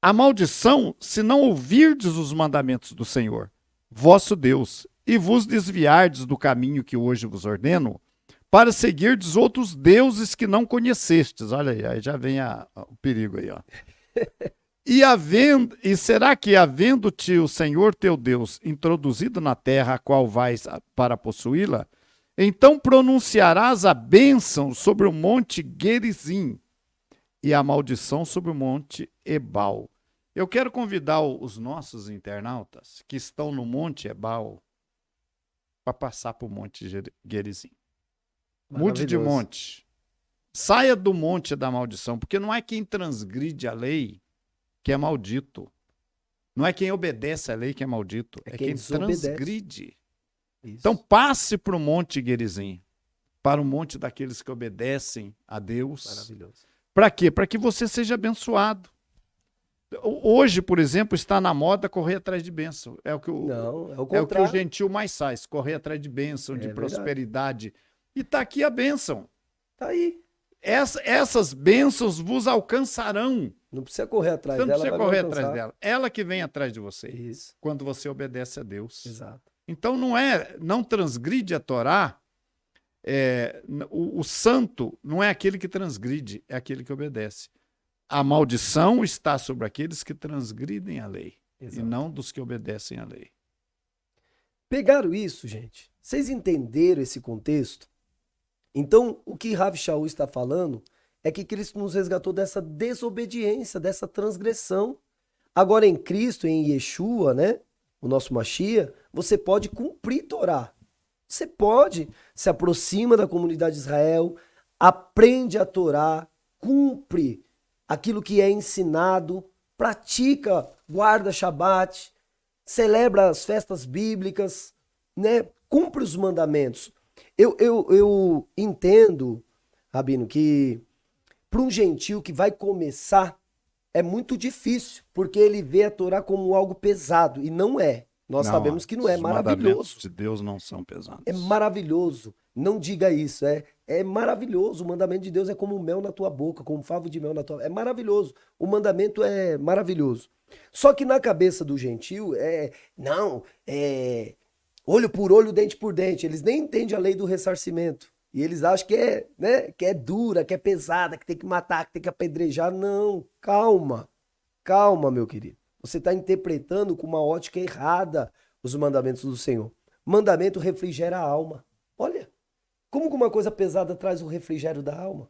A maldição, se não ouvirdes os mandamentos do Senhor, vosso Deus, e vos desviardes do caminho que hoje vos ordeno, para seguirdes outros deuses que não conhecestes. Olha aí já vem o perigo aí, ó. E será que, havendo-te o Senhor teu Deus introduzido na terra a qual vais para possuí-la, então pronunciarás a bênção sobre o monte Gerizim e a maldição sobre o monte Ebal. Eu quero convidar os nossos internautas que estão no monte Ebal para passar para o monte Gerizim. Mude de monte. Saia do monte da maldição, porque não é quem transgride a lei que é maldito. Não é quem obedece a lei que é maldito. É quem transgride. Isso. Então passe para o monte Gerizim, para o monte daqueles que obedecem a Deus. Maravilhoso. Para quê? Para que você seja abençoado. Hoje, por exemplo, está na moda correr atrás de bênção. É o que Não, é o é o que o contrário. gentil mais faz, correr atrás de bênção, de É verdade. prosperidade. E está aqui a bênção. Tá aí. Essas bênçãos vos alcançarão. Não precisa correr atrás Você não dela, precisa vai correr alcançar. atrás dela. Ela que vem atrás de você, Isso, quando você obedece a Deus. exato. Então não transgride a Torá. O santo não é aquele que transgride, é aquele que obedece. A maldição está sobre aqueles que transgridem a lei, Exato. e não dos que obedecem à lei. Pegaram isso, gente? Vocês entenderam esse contexto? Então, o que Rav Shaul está falando é que Cristo nos resgatou dessa desobediência, dessa transgressão. Agora, em Cristo, em Yeshua, né? O nosso Mashiach, você pode cumprir Torá. Você pode, se aproxima da comunidade de Israel, aprende a Torá, cumpre aquilo que é ensinado, pratica, guarda Shabat, celebra as festas bíblicas, né? Cumpre os mandamentos. Eu entendo, Rabino, que para um gentil que vai começar é muito difícil, porque ele vê a Torá como algo pesado, e não é. Nós sabemos que não é. Os mandamentos Maravilhoso. de Deus não são pesados. É maravilhoso. Não diga isso. É maravilhoso. O mandamento de Deus é como mel na tua boca, como favo de mel na tua. É maravilhoso. O mandamento é maravilhoso. Só que na cabeça do gentil não, olho por olho, dente por dente. Eles nem entendem a lei do ressarcimento. E eles acham né, que é dura, que é pesada, que tem que matar, que tem que apedrejar. Não, calma. Calma, meu querido. Você está interpretando com uma ótica errada os mandamentos do Senhor. Mandamento refrigera a alma. Olha, como que uma coisa pesada traz o refrigério da alma?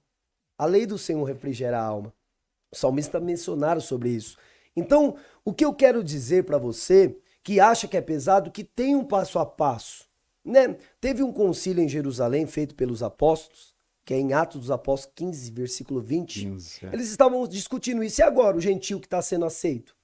A lei do Senhor refrigera a alma. Os salmistas mencionaram sobre isso. Então, o que eu quero dizer para você que acha que é pesado, que tem um passo a passo, né? Teve um concílio em Jerusalém feito pelos apóstolos, que é em Atos dos Apóstolos 15, versículo 20. 15, Eles estavam discutindo isso. E agora, o gentil que está sendo aceito?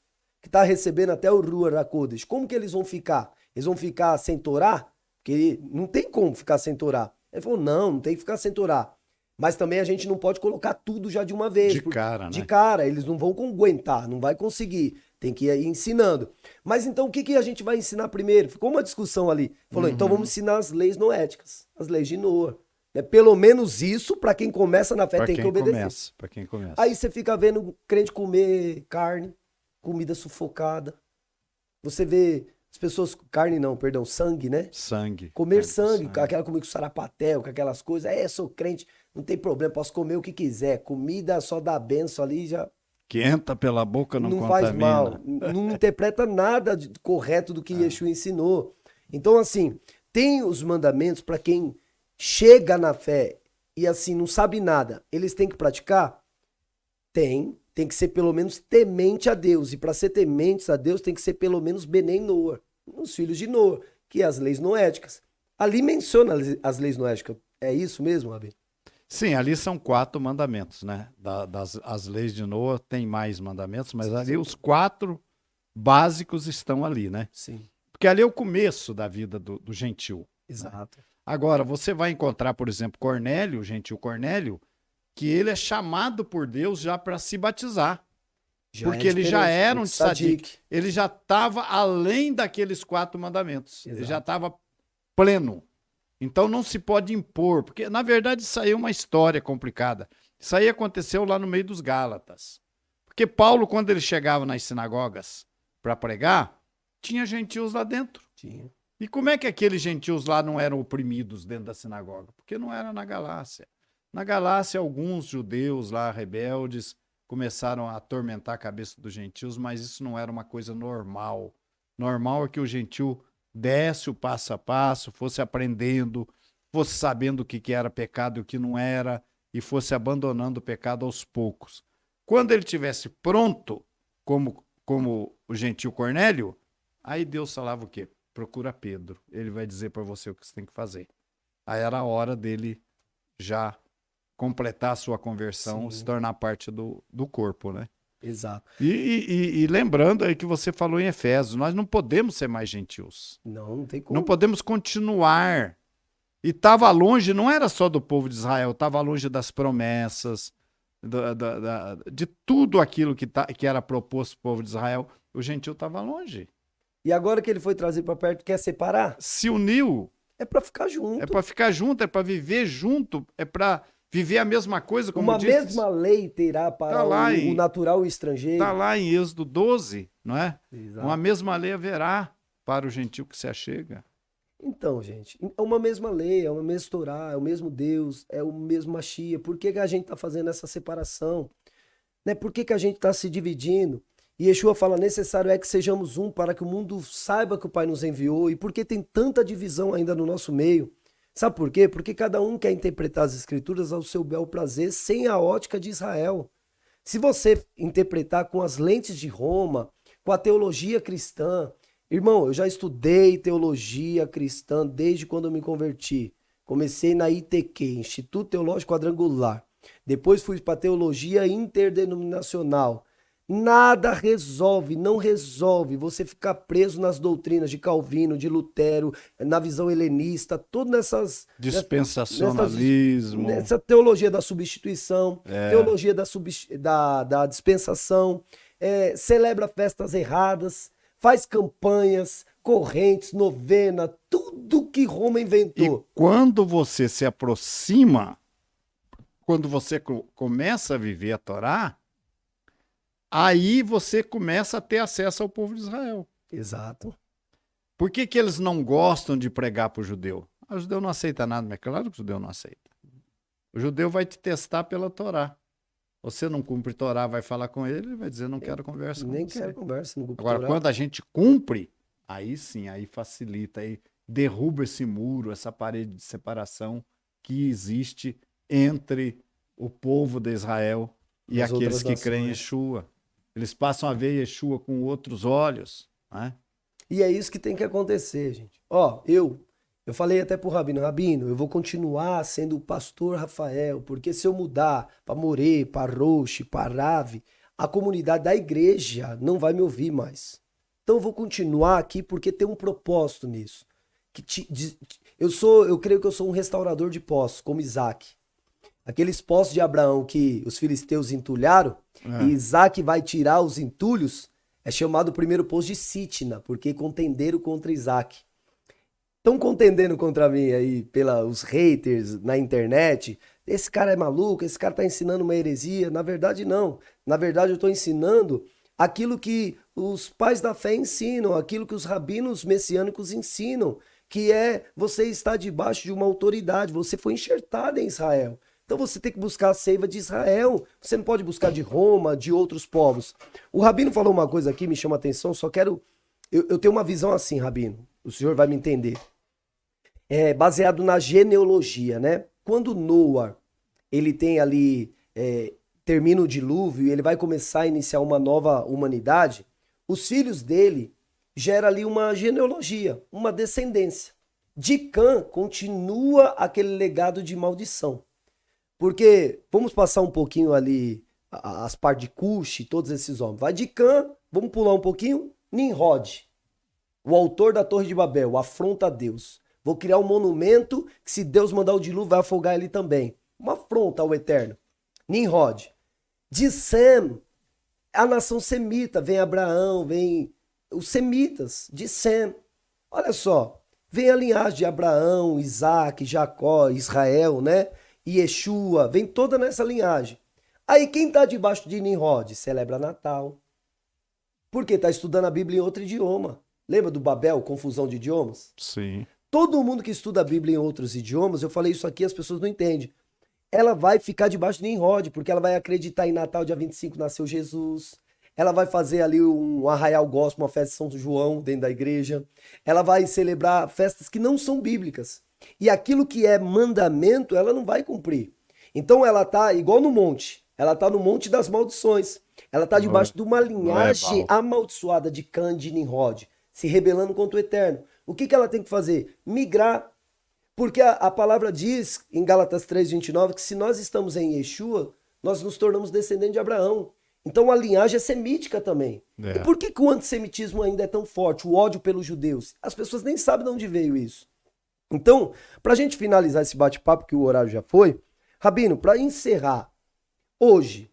Que está recebendo até o Ruach HaKodesh, como que eles vão ficar? Eles vão ficar sem Torá? Porque não tem como ficar sem Torá. Ele falou, não tem que ficar sem Torá. Mas também a gente não pode colocar tudo já de uma vez. de cara, né? De cara, eles não vão aguentar, não vai conseguir. Tem que ir ensinando. Mas então o que a gente vai ensinar primeiro? Ficou uma discussão ali. Falou, então vamos ensinar as leis noéticas, as leis de Noa. Né? Pelo menos isso, para quem começa na fé, Pra tem que quem obedecer. para quem começa. Aí você fica vendo crente comer carne, comida sufocada. Você vê as pessoas, carne não, perdão, sangue, né? Sangue. Comer Carne de sangue, aquela comida com sarapatel, com aquelas coisas. Sou crente, não tem problema, posso comer o que quiser. Comida só dá benção ali, já Que entra pela boca não faz contamina. mal. Não interpreta nada correto do que Yeshua ensinou. Então, assim, tem os mandamentos para quem chega na fé e, assim, não sabe nada. Eles têm que praticar? Tem que ser pelo menos temente a Deus. E para ser tementes a Deus, tem que ser pelo menos Benei Noa, os filhos de Noa, que é as leis noéticas. Ali menciona as leis noéticas. É isso mesmo, Rabi? Sim, ali são 4 mandamentos, né? As leis de Noa tem mais mandamentos, mas ali os 4 básicos estão ali, né? Sim. Porque ali é o começo da vida do gentil. Exato. Agora, você vai encontrar, por exemplo, Cornélio, o gentil Cornélio, que ele é chamado por Deus já para se batizar. Porque ele já era um tzadik. Ele já estava além daqueles 4 mandamentos. Exato. Ele já estava pleno. Então não se pode impor, porque na verdade isso aí é uma história complicada. Isso aí aconteceu lá no meio dos Gálatas. Porque Paulo, quando ele chegava nas sinagogas para pregar, tinha gentios lá dentro. Tinha. E como é que aqueles gentios lá não eram oprimidos dentro da sinagoga? Porque não era na Galácia. Na Galácia, alguns judeus lá, rebeldes, começaram a atormentar a cabeça dos gentios, mas isso não era uma coisa normal. Normal é que o gentil desse o passo a passo, fosse aprendendo, fosse sabendo o que era pecado e o que não era, e fosse abandonando o pecado aos poucos. Quando ele estivesse pronto, como o gentil Cornélio, aí Deus falava o quê? Procura Pedro, ele vai dizer para você o que você tem que fazer. Aí era a hora dele já completar a sua conversão, Sim. se tornar parte do corpo, né? Exato. E lembrando aí que você falou em Efésios, nós não podemos ser mais gentios. Não tem como. Não podemos continuar. E estava longe, não era só do povo de Israel, estava longe das promessas, de tudo aquilo que era proposto para o povo de Israel, o gentil estava longe. E agora que ele foi trazido para perto, quer separar? Se uniu. É para ficar É junto. para ficar junto, é para viver junto, é para viver a mesma coisa, como Uma diz. mesma lei terá para Tá lá o natural e o estrangeiro. Está lá em Êxodo 12, não é? Exato. Uma mesma lei haverá para o gentil que se achega. Então, gente, é uma mesma lei, é uma mesma Torá, é o mesmo Deus, é o mesmo Machia. Por que que a gente está fazendo essa separação? Né? Por que que a gente está se dividindo? E Yeshua fala, necessário é que sejamos um para que o mundo saiba que o Pai nos enviou. E por que tem tanta divisão ainda no nosso meio? Sabe por quê? Porque cada um quer interpretar as escrituras ao seu bel prazer, sem a ótica de Israel. Se você interpretar com as lentes de Roma, com a teologia cristã, irmão, eu já estudei teologia cristã desde quando eu me converti. Comecei na ITQ, Instituto Teológico Quadrangular. Depois fui para teologia interdenominacional. Nada resolve, não resolve você ficar preso nas doutrinas de Calvino, de Lutero, na visão helenista, todas Dispensacionalismo. nessa teologia da substituição, teologia da dispensação, celebra festas erradas, faz campanhas, correntes, novena, tudo que Roma inventou. E quando você se aproxima, quando você começa a viver a Torá, aí você começa a ter acesso ao povo de Israel. Exato. Por que que eles não gostam de pregar para o judeu? O judeu não aceita nada, mas é claro que o judeu não aceita. O judeu vai te testar pela Torá. Você não cumpre Torá, vai falar com ele, ele vai dizer, não quero conversa com Nem você. quero conversa, não cumpre Agora, Torá. quando a gente cumpre, aí sim, aí facilita, aí derruba esse muro, essa parede de separação que existe entre o povo de Israel e As aqueles outras que creem em nações. Yeshua. Eles passam a ver Yeshua com outros olhos, né? E é isso que tem que acontecer, gente. Ó, eu falei até pro Rabino, Rabino, eu vou continuar sendo o pastor Rafael, porque se eu mudar para Morê, para Roche, para Rave, a comunidade da igreja não vai me ouvir mais. Então eu vou continuar aqui porque tem um propósito nisso. Eu creio que eu sou um restaurador de poços, como Isaac. Aqueles poços de Abraão que os filisteus entulharam, e Isaac vai tirar os entulhos, é chamado o primeiro poço de Sitna, porque contenderam contra Isaac. Estão contendendo contra mim aí, pelos haters na internet. Esse cara é maluco, esse cara tá ensinando uma heresia. Na verdade, não. Na verdade, eu estou ensinando aquilo que os pais da fé ensinam, aquilo que os rabinos messiânicos ensinam, que é você estar debaixo de uma autoridade. Você foi enxertado em Israel. Então você tem que buscar a seiva de Israel. Você não pode buscar de Roma, de outros povos. O Rabino falou uma coisa aqui, me chama a atenção, só quero... Eu tenho uma visão assim, Rabino. O senhor vai me entender. É baseado na genealogia, né? Quando Noah, ele tem ali... termina o dilúvio e ele vai começar a iniciar uma nova humanidade, os filhos dele gera ali uma genealogia, uma descendência. De Cã continua aquele legado de maldição. Porque, vamos passar um pouquinho ali as partes de Cush, todos esses homens. Vai de Cã, vamos pular um pouquinho, Nimrod, o autor da Torre de Babel, afronta a Deus. Vou criar um monumento que se Deus mandar o dilúvio vai afogar ele também. Uma afronta ao Eterno. Nimrod. De Sem, a nação semita, vem Abraão, vem os semitas, de Sem. Olha só, vem a linhagem de Abraão, Isaac, Jacó, Israel, né? E Yeshua, vem toda nessa linhagem. Aí quem está debaixo de Nimrod celebra Natal. Porque está estudando a Bíblia em outro idioma. Lembra do Babel, confusão de idiomas? Sim. Todo mundo que estuda a Bíblia em outros idiomas, eu falei isso aqui, as pessoas não entendem. Ela vai ficar debaixo de Nimrod, porque ela vai acreditar em Natal, dia 25, nasceu Jesus. Ela vai fazer ali um arraial gospel, uma festa de São João dentro da igreja. Ela vai celebrar festas que não são bíblicas. E aquilo que é mandamento, ela não vai cumprir. Então ela tá igual no monte. Ela tá no monte das maldições. Ela tá debaixo de uma linhagem amaldiçoada de Cã, de Nimrod, se rebelando contra o Eterno. O que ela tem que fazer? Migrar. Porque a palavra diz, em Gálatas 3:29, que se nós estamos em Yeshua, nós nos tornamos descendentes de Abraão. Então a linhagem é semítica também. E por que o antissemitismo ainda é tão forte? O ódio pelos judeus? As pessoas nem sabem de onde veio isso. Então, para a gente finalizar esse bate-papo, que o horário já foi, Rabino, para encerrar, hoje,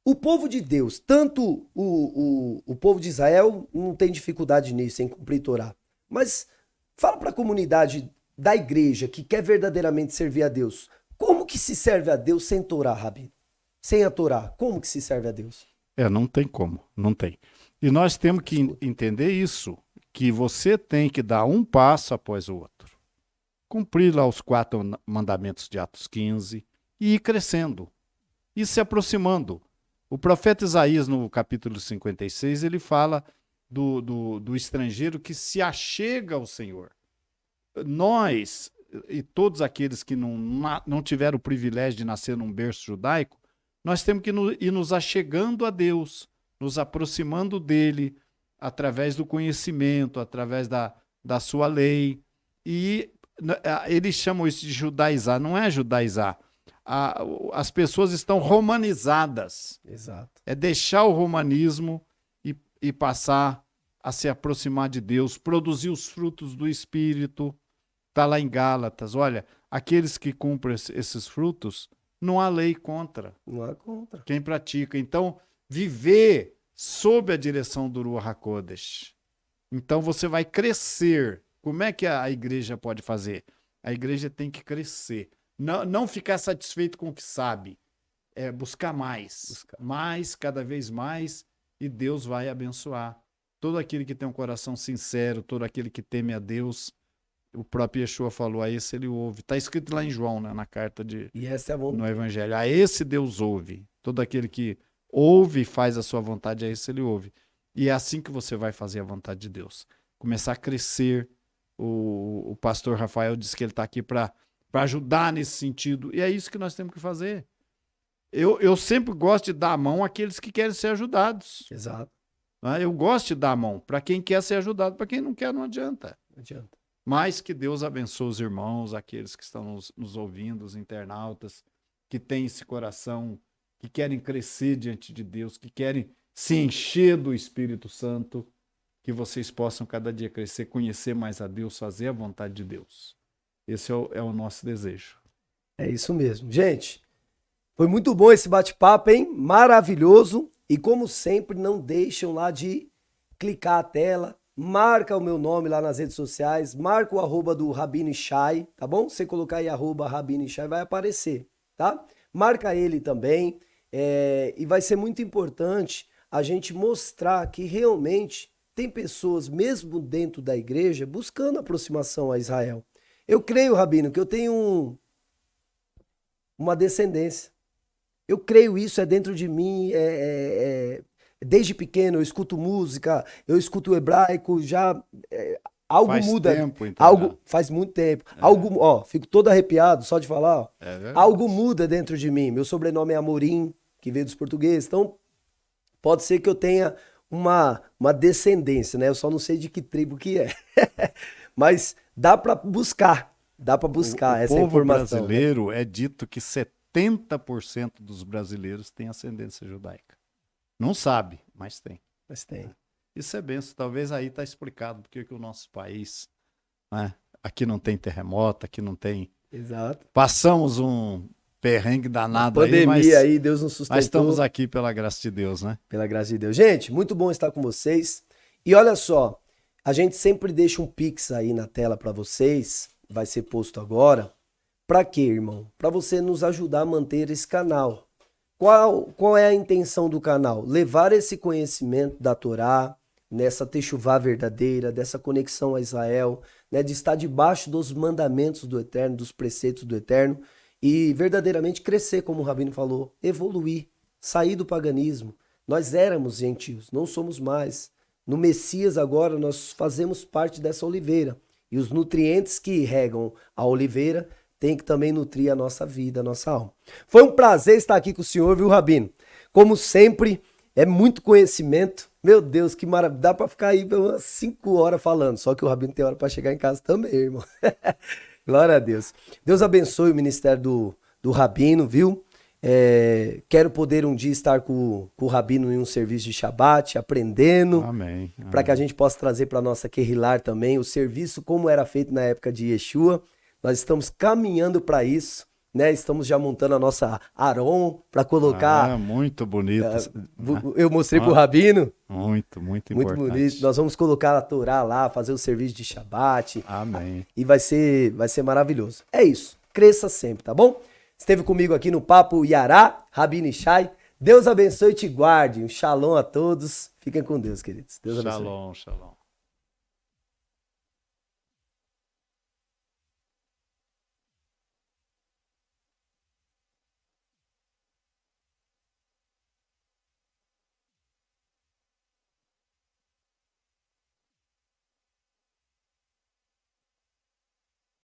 o povo de Deus, tanto o povo de Israel não tem dificuldade nisso, em cumprir Torá. Mas fala para a comunidade da igreja que quer verdadeiramente servir a Deus. Como que se serve a Deus sem Torá, Rabino? Sem a Torá, como que se serve a Deus? Não tem como, não tem. E nós temos que entender isso, que você tem que dar um passo após o outro. Cumprir lá os 4 mandamentos de Atos 15 e ir crescendo, e se aproximando. O profeta Isaías, no capítulo 56, ele fala do estrangeiro que se achega ao Senhor. Nós, e todos aqueles que não tiveram o privilégio de nascer num berço judaico, nós temos que ir nos achegando a Deus, nos aproximando dele, através do conhecimento, através da sua lei. E eles chamam isso de judaizar, não é judaizar. As pessoas estão romanizadas. Exato. É deixar o romanismo e passar a se aproximar de Deus, produzir os frutos do Espírito. Está lá em Gálatas. Olha, aqueles que cumprem esses frutos, não há lei contra. Não há contra. Quem pratica. Então, viver sob a direção do Ruach HaKodesh. Então, você vai crescer. Como é que a igreja pode fazer? A igreja tem que crescer. Não ficar satisfeito com o que sabe. É buscar mais. Mais, cada vez mais, e Deus vai abençoar. Todo aquele que tem um coração sincero, todo aquele que teme a Deus, o próprio Yeshua falou, a esse ele ouve. Está escrito lá em João, né, na carta e essa é no Evangelho. A esse Deus ouve. Todo aquele que ouve e faz a sua vontade, a esse ele ouve. E é assim que você vai fazer a vontade de Deus. Começar a crescer. O pastor Rafael disse que ele está aqui para ajudar nesse sentido. E é isso que nós temos que fazer. Eu sempre gosto de dar a mão àqueles que querem ser ajudados. Exato. Eu gosto de dar a mão para quem quer ser ajudado. Para quem não quer, não adianta. Não adianta. Mas que Deus abençoe os irmãos, aqueles que estão nos ouvindo, os internautas, que têm esse coração, que querem crescer diante de Deus, que querem se encher do Espírito Santo, que vocês possam cada dia crescer, conhecer mais a Deus, fazer a vontade de Deus. Esse é o nosso desejo. É isso mesmo. Gente, foi muito bom esse bate-papo, hein? Maravilhoso. E como sempre, não deixam lá de clicar a tela, marca o meu nome lá nas redes sociais, marca o arroba do Rabino Ishai, tá bom? Você colocar aí arroba Rabino Ishai vai aparecer, tá? Marca ele também, e vai ser muito importante a gente mostrar que realmente tem pessoas, mesmo dentro da igreja, buscando aproximação a Israel. Eu creio, Rabino, que eu tenho uma descendência. Eu creio isso, é dentro de mim, desde pequeno eu escuto música, eu escuto hebraico, já algo faz muda. Tempo, então, algo faz muito tempo. Algo, fico todo arrepiado só de falar. Ó. Algo muda dentro de mim. Meu sobrenome é Amorim, que veio dos portugueses. Então, pode ser que eu tenha uma descendência, né? Eu só não sei de que tribo que é. Mas dá para buscar. Dá para buscar essa informação. O povo brasileiro, né? É dito que 70% dos brasileiros têm ascendência judaica. Não sabe, mas tem. Mas tem. Isso é benção. Talvez aí está explicado porque que o nosso país, né? Aqui não tem terremoto, aqui não tem... Exato. Passamos um perrengue danado aí, mas aí, Deus nos sustentou. Mas estamos aqui pela graça de Deus, né? Pela graça de Deus. Gente, muito bom estar com vocês. E olha só, a gente sempre deixa um Pix aí na tela para vocês, vai ser posto agora. Para quê, irmão? Para você nos ajudar a manter esse canal. Qual é a intenção do canal? Levar esse conhecimento da Torá, nessa techuvá verdadeira, dessa conexão a Israel, né, de estar debaixo dos mandamentos do Eterno, dos preceitos do Eterno, e verdadeiramente crescer, como o Rabino falou, evoluir, sair do paganismo. Nós éramos gentios, não somos mais. No Messias agora nós fazemos parte dessa oliveira. E os nutrientes que regam a oliveira têm que também nutrir a nossa vida, a nossa alma. Foi um prazer estar aqui com o senhor, viu, Rabino? Como sempre, é muito conhecimento. Meu Deus, que maravilha. Dá para ficar aí umas 5 horas falando. Só que o Rabino tem hora para chegar em casa também, irmão. Glória a Deus. Deus abençoe o ministério do Rabino, viu? Quero poder um dia estar com o Rabino em um serviço de Shabbat, aprendendo. Amém. Para que a gente possa trazer para a nossa Kehilar também o serviço como era feito na época de Yeshua. Nós estamos caminhando para isso. né? Estamos já montando a nossa Aron para colocar. Muito bonito. Eu mostrei pro Rabino. Muito Muito importante. bonito. Nós vamos colocar a Torá lá, fazer o serviço de Shabat. Amém. E vai ser maravilhoso. É isso. Cresça sempre, tá bom? Esteve comigo aqui no Papo Yará, Rabino Ishai. Deus abençoe e te guarde. Um shalom a todos. Fiquem com Deus, queridos. Deus abençoe. Shalom, shalom.